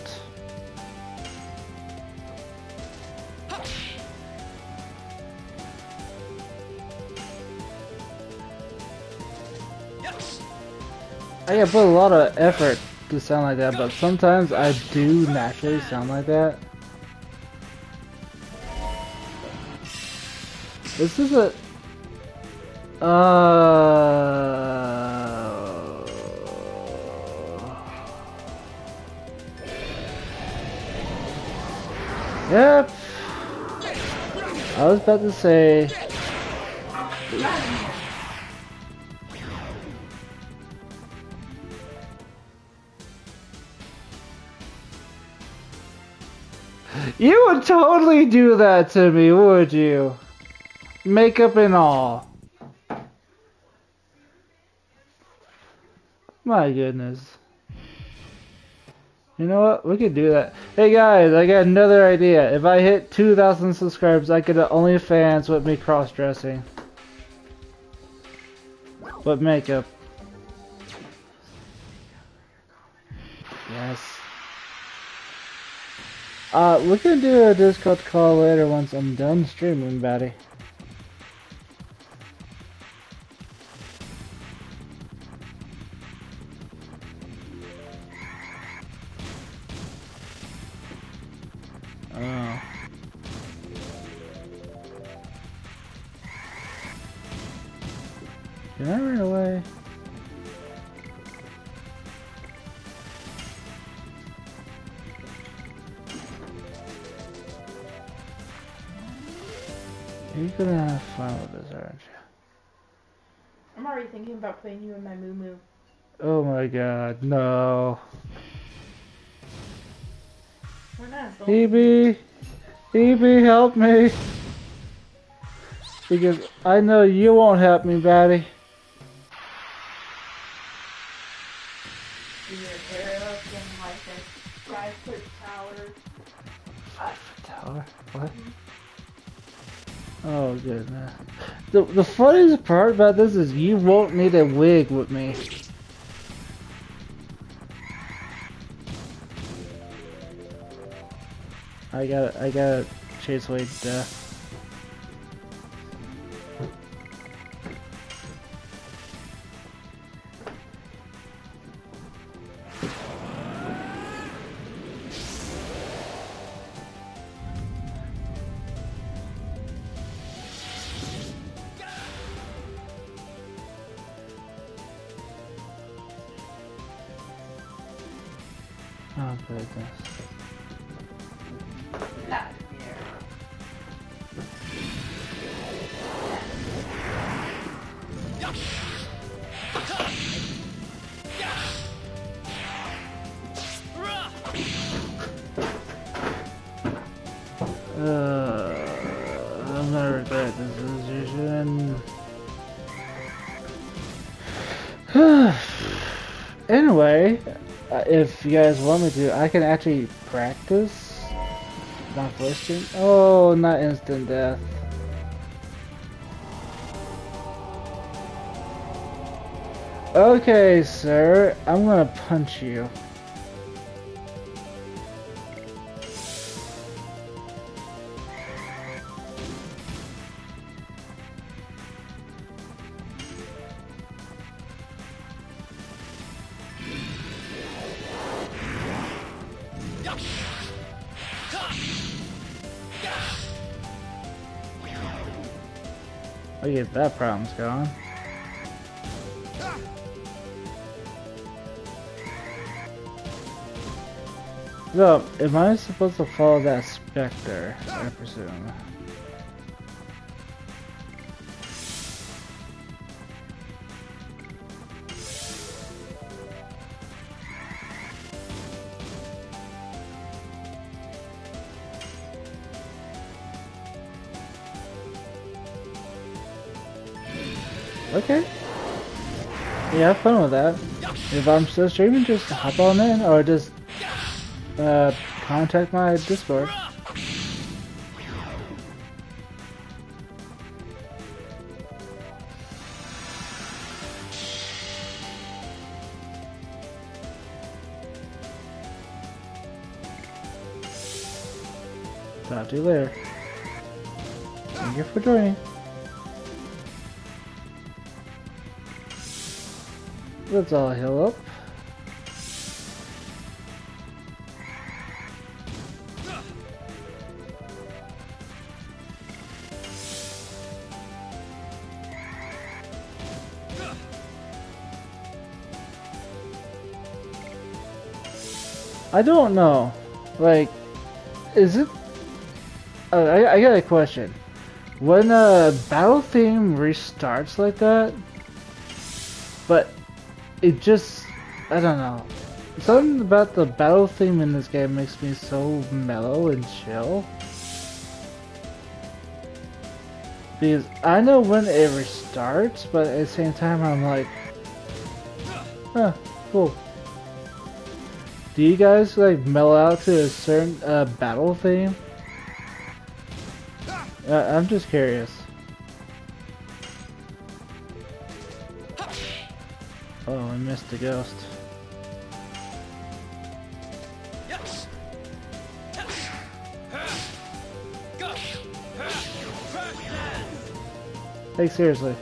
Speaker 1: I gotta put a lot of effort to sound like that, but sometimes I do naturally sound like that. This is Yep. I was about to say. You would totally do that to me, would you? Makeup and all. My goodness. You know what? We could do that. Hey guys, I got another idea. If I hit 2,000 subscribers, I could OnlyFans with me cross-dressing. With makeup. Yes. We can do a Discord call later once I'm done streaming, buddy. Oh. Can I run away? You're gonna have fun with this, aren't you?
Speaker 2: I'm already thinking about putting you in my moo moo.
Speaker 1: Oh my god, no.
Speaker 2: We're not
Speaker 1: Hebe! Hebe, help me! Because I know you won't help me, baddie.
Speaker 2: Do your hair up in like a 5-foot tower.
Speaker 1: 5-foot tower? What? Oh goodness. The funniest part about this is you won't need a wig with me. I gotta chase away death. Oh goodness. I'm gonna regret this decision. Anyway, if you guys want me to, I can actually practice my first stream. Oh, not instant death. Okay, sir, I'm gonna punch you. I get that problem's gone. So, am I supposed to follow that specter, I presume? Okay. Yeah, have fun with that. If I'm still streaming, just hop on in, or just contact my Discord. Talk to you later. Thank you for joining. Let's all heal up. I don't know. Like, is it? I got a question. When a battle theme restarts like that, but it just, I don't know. Something about the battle theme in this game makes me so mellow and chill. Because I know when it restarts, but at the same time I'm like, huh, cool. Do you guys like mellow out to a certain battle theme? I'm just curious. Oh, I missed the ghost. Like seriously.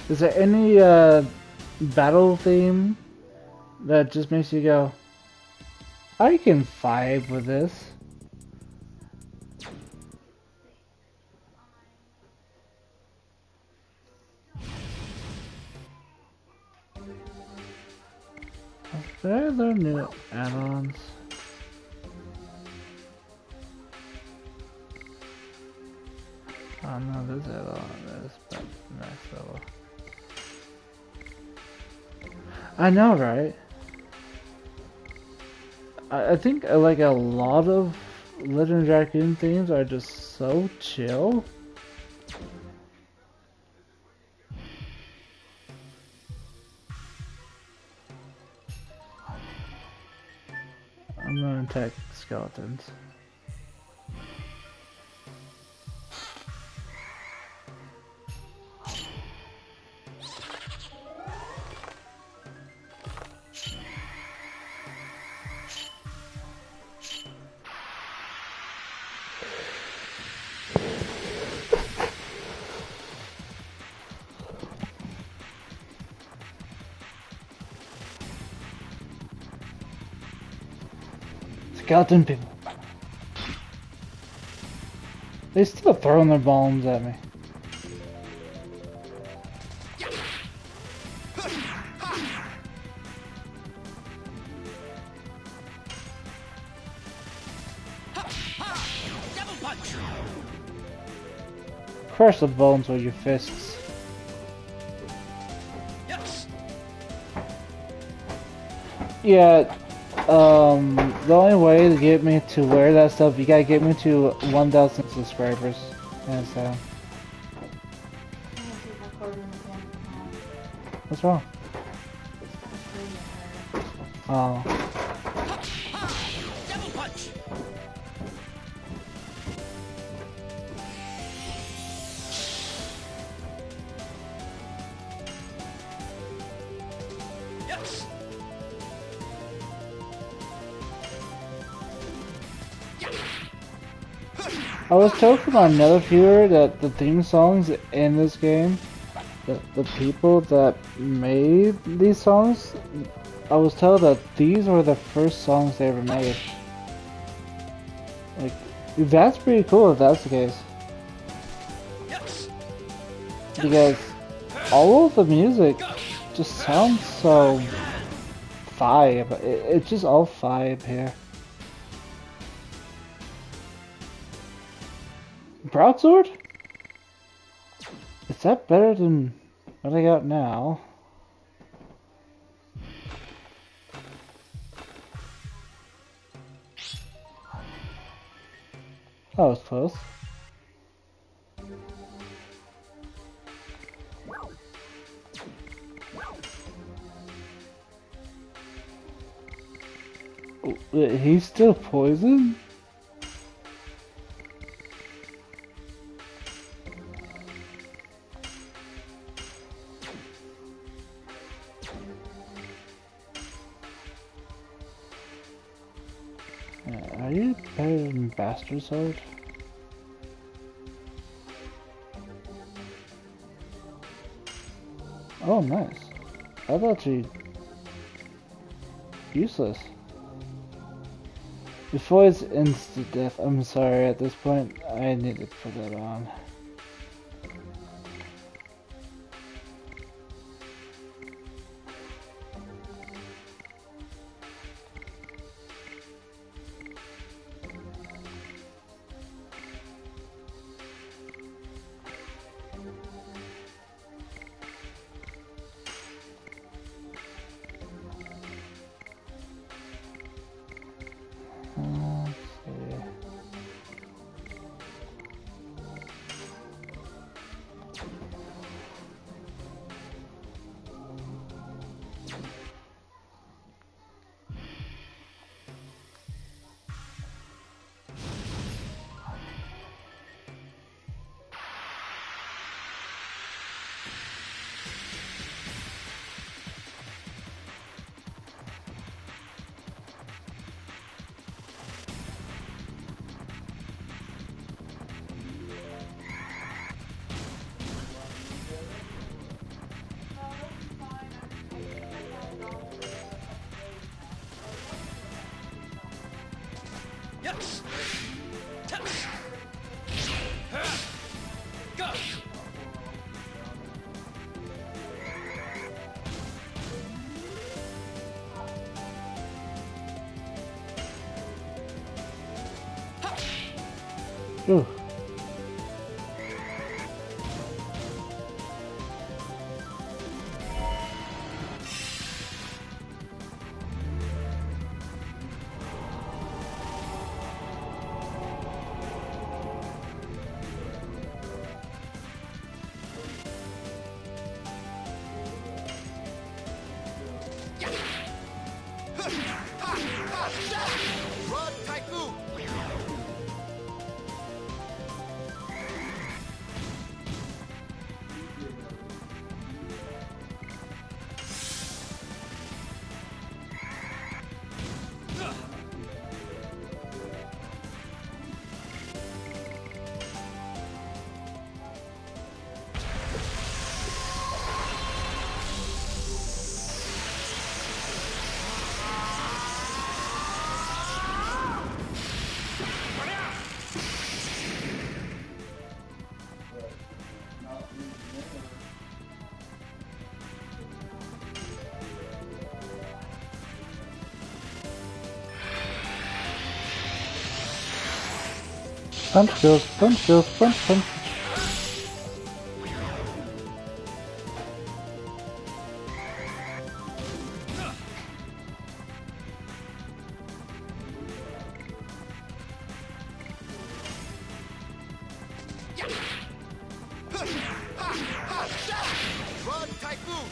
Speaker 1: Is there any battle theme that just makes you go, I can vibe with this? Are there new add-ons? Oh no, there's add-on. There's next level. I know, right? I think like a lot of Legend of Dragoon themes are just so chill. I'm gonna attack skeletons. Skeleton people. They still throwing their bombs at me. Crush the bones with your fists. Yeah, the only way to get me to wear that stuff, you gotta get me to 1,000 subscribers. And so, what's wrong? Oh. I was told from another viewer that the theme songs in this game, the people that made these songs, I was told that these were the first songs they ever made. Like, that's pretty cool if that's the case. Because all of the music just sounds so vibe. It's just all vibe here. Broadsword? Is that better than what I got now? That was close. He's still poisoned? Are you better than Bastard Sword? Oh, nice. I thought you useless. Before it's instant death, I'm sorry, at this point, I need to put that on. Ooh.
Speaker 3: Run, Typhoon!
Speaker 1: Punch skills, punch skills, punch, punch.
Speaker 3: Run, Typhoon!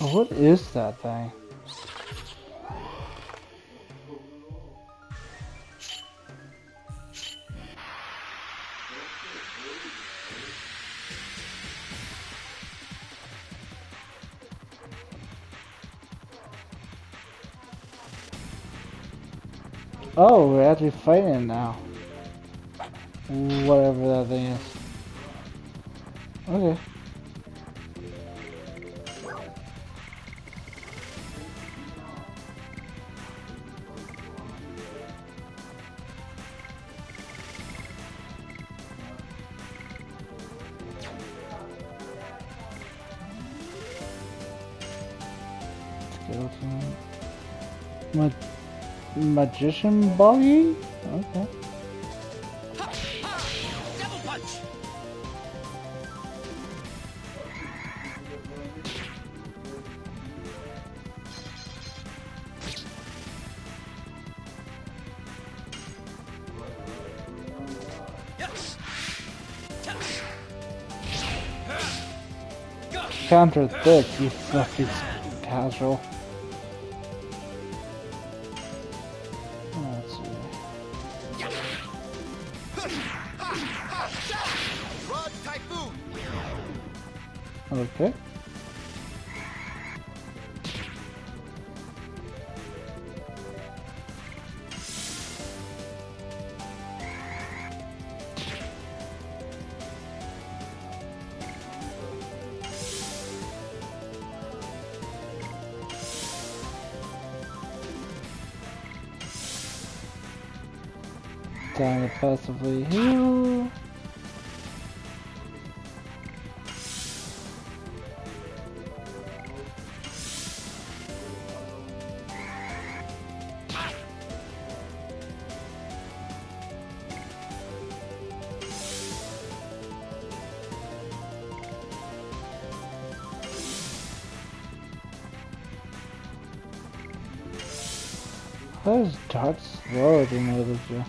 Speaker 1: What is that thing? Oh, we're actually fighting it now. Whatever that thing is. Okay. Skeleton. Magician buggy? Okay.
Speaker 3: Devil Punch! Yes!
Speaker 1: Counter thick, you fluffy casual. Let's see.
Speaker 3: Run, Typhoon!
Speaker 1: Okay. Time to passively heal. How is Dart slower than the other two?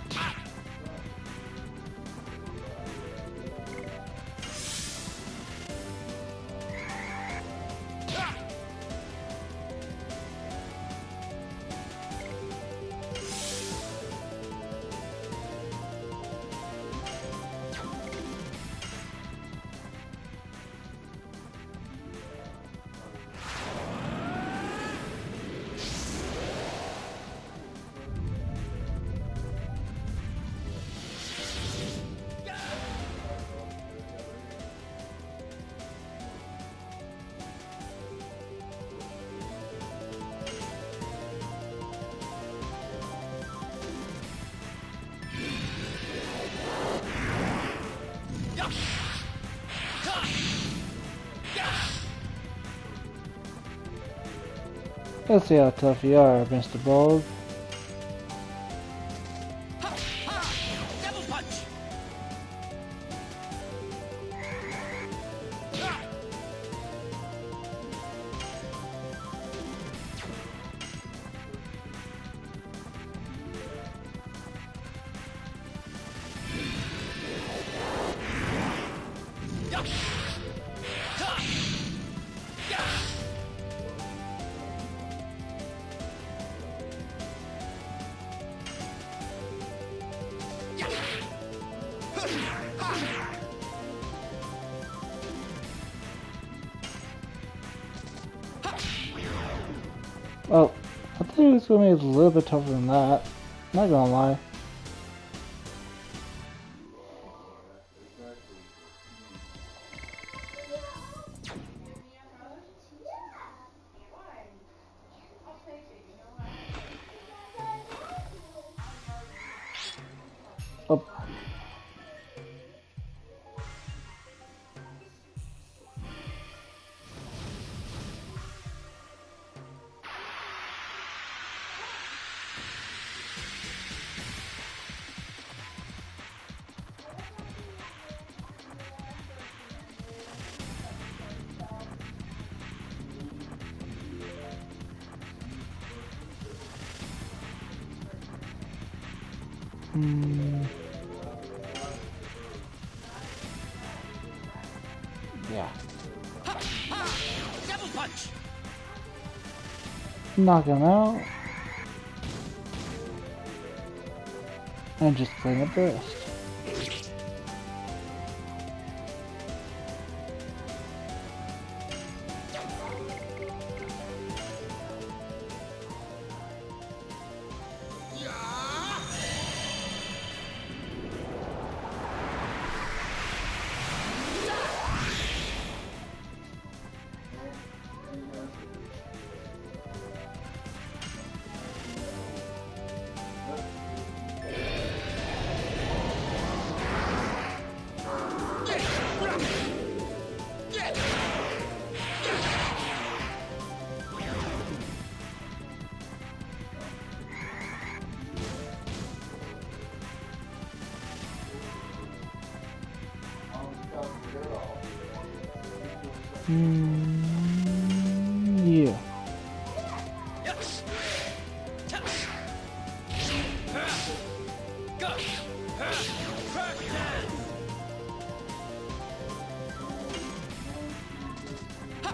Speaker 1: Let's see how tough you are, Mr. Bulb.
Speaker 3: Ha! Ha! Double punch! Ah! Yeah! Ha! Yeah! Yeah! Ha!
Speaker 1: Oh, I think it was gonna be a little bit tougher than that. Not gonna lie.
Speaker 2: I'll take it, you know what?
Speaker 1: Oh. Yeah.
Speaker 3: Ha! Ha! Double punch!
Speaker 1: Knock him out. And just clean up the rest. Yeah.
Speaker 3: Yes! Touch! Go! Crack dance! Ha!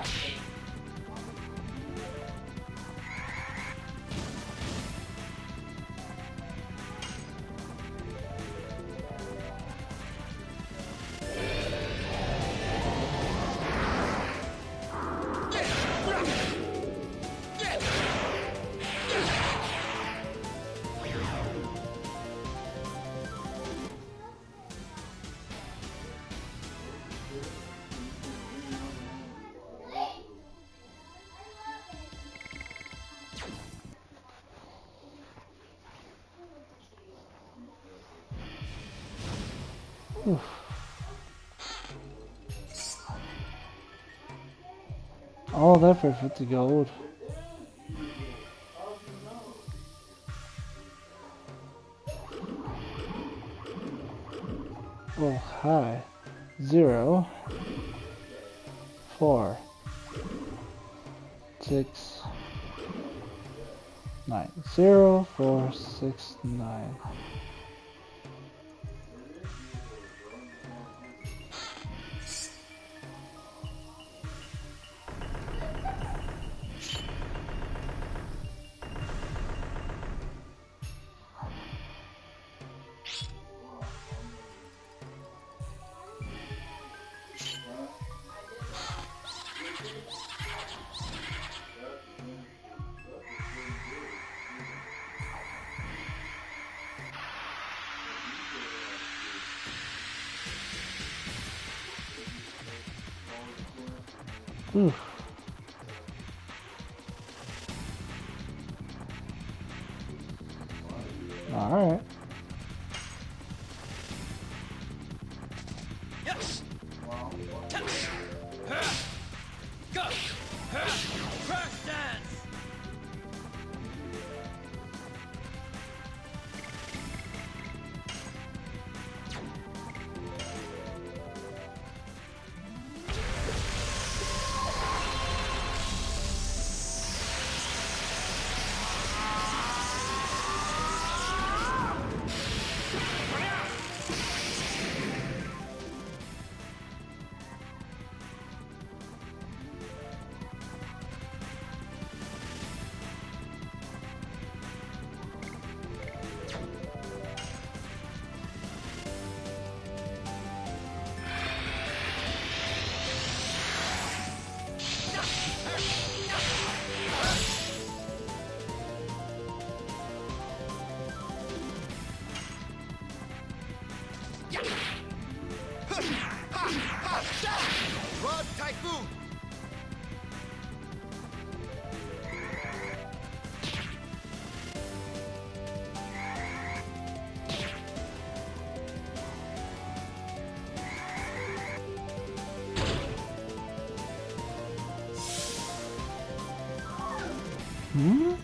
Speaker 1: All that for 50 gold. Oh, hi. 0, 4, 6, 9. 0, 4, 6, 9. Oof. Alright.
Speaker 3: Yes! Touch! Go! Crack dance!
Speaker 1: Hmm?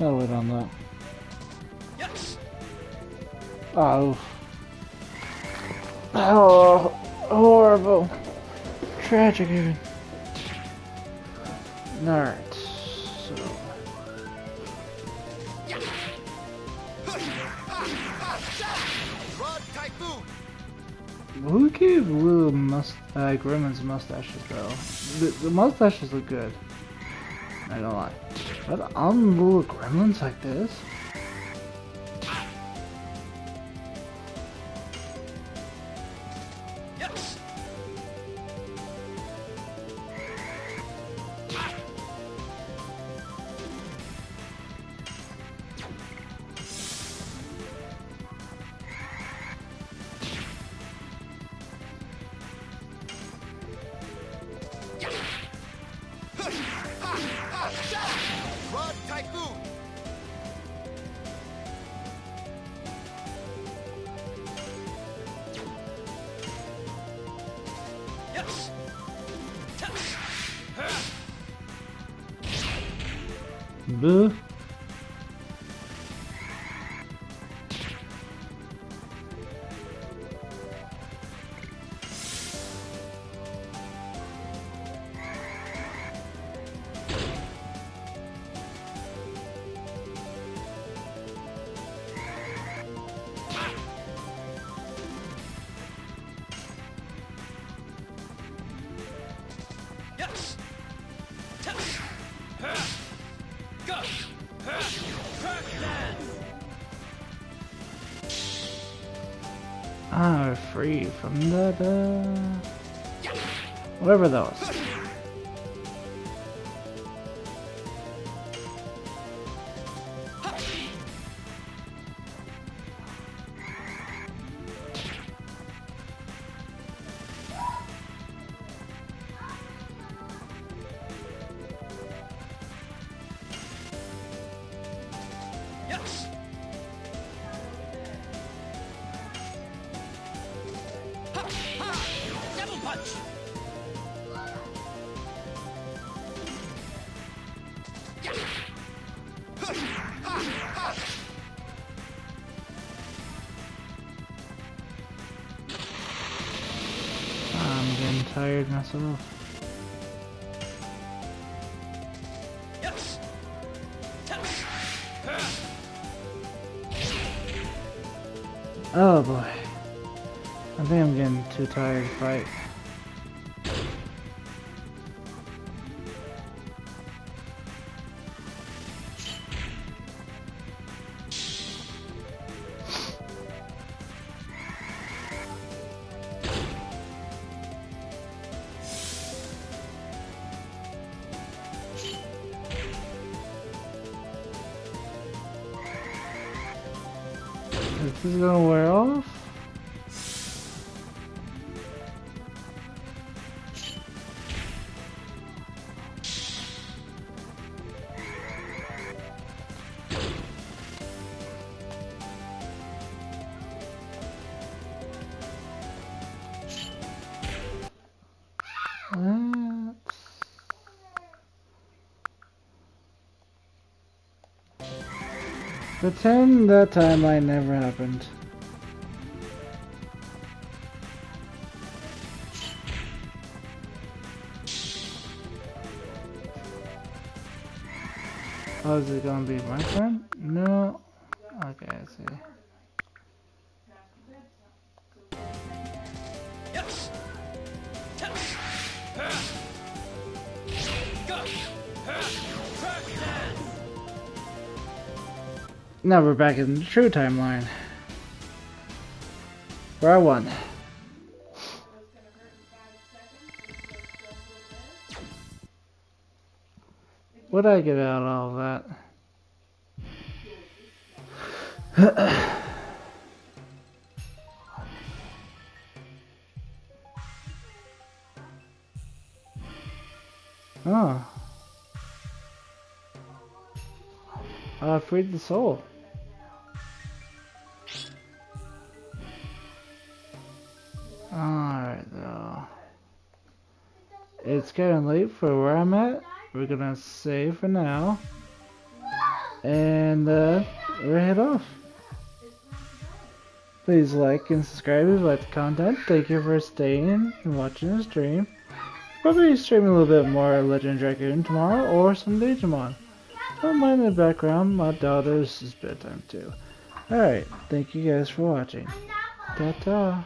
Speaker 1: I'll wait on that.
Speaker 3: Yes.
Speaker 1: Oh. Oh, horrible. Tragic even. Alright, so...
Speaker 3: Rod Typhoon.
Speaker 1: Who gave little Gremlin's mustaches though? The mustaches look good. I don't lie. But on little gremlins like this?
Speaker 3: Yes. Rod Typhoon. Yes.
Speaker 1: Boo.
Speaker 3: Yes. Go.
Speaker 1: Ah, we're free from the whatever that was.
Speaker 3: Yes. Double punch.
Speaker 1: I'm getting tired myself.
Speaker 3: Yes.
Speaker 1: Oh boy. I think I'm getting too tired to fight. Is this gonna wear off? Pretend that timeline never happened. Oh, is it gonna be my turn? No. Okay, I see.
Speaker 3: Yes. Go.
Speaker 1: Now we're back in the true timeline. Where I won. What'd I get out of all that? Oh. I freed the soul. Alright though. It's getting late for where I'm at. We're gonna save for now. And we'll head off. Please like and subscribe if you like the content. Thank you for staying and watching the stream. Probably streaming a little bit more Legend Dragoon tomorrow or some Digimon. Don't mind the background, my daughter's bedtime too. Alright, thank you guys for watching. Ta-ta.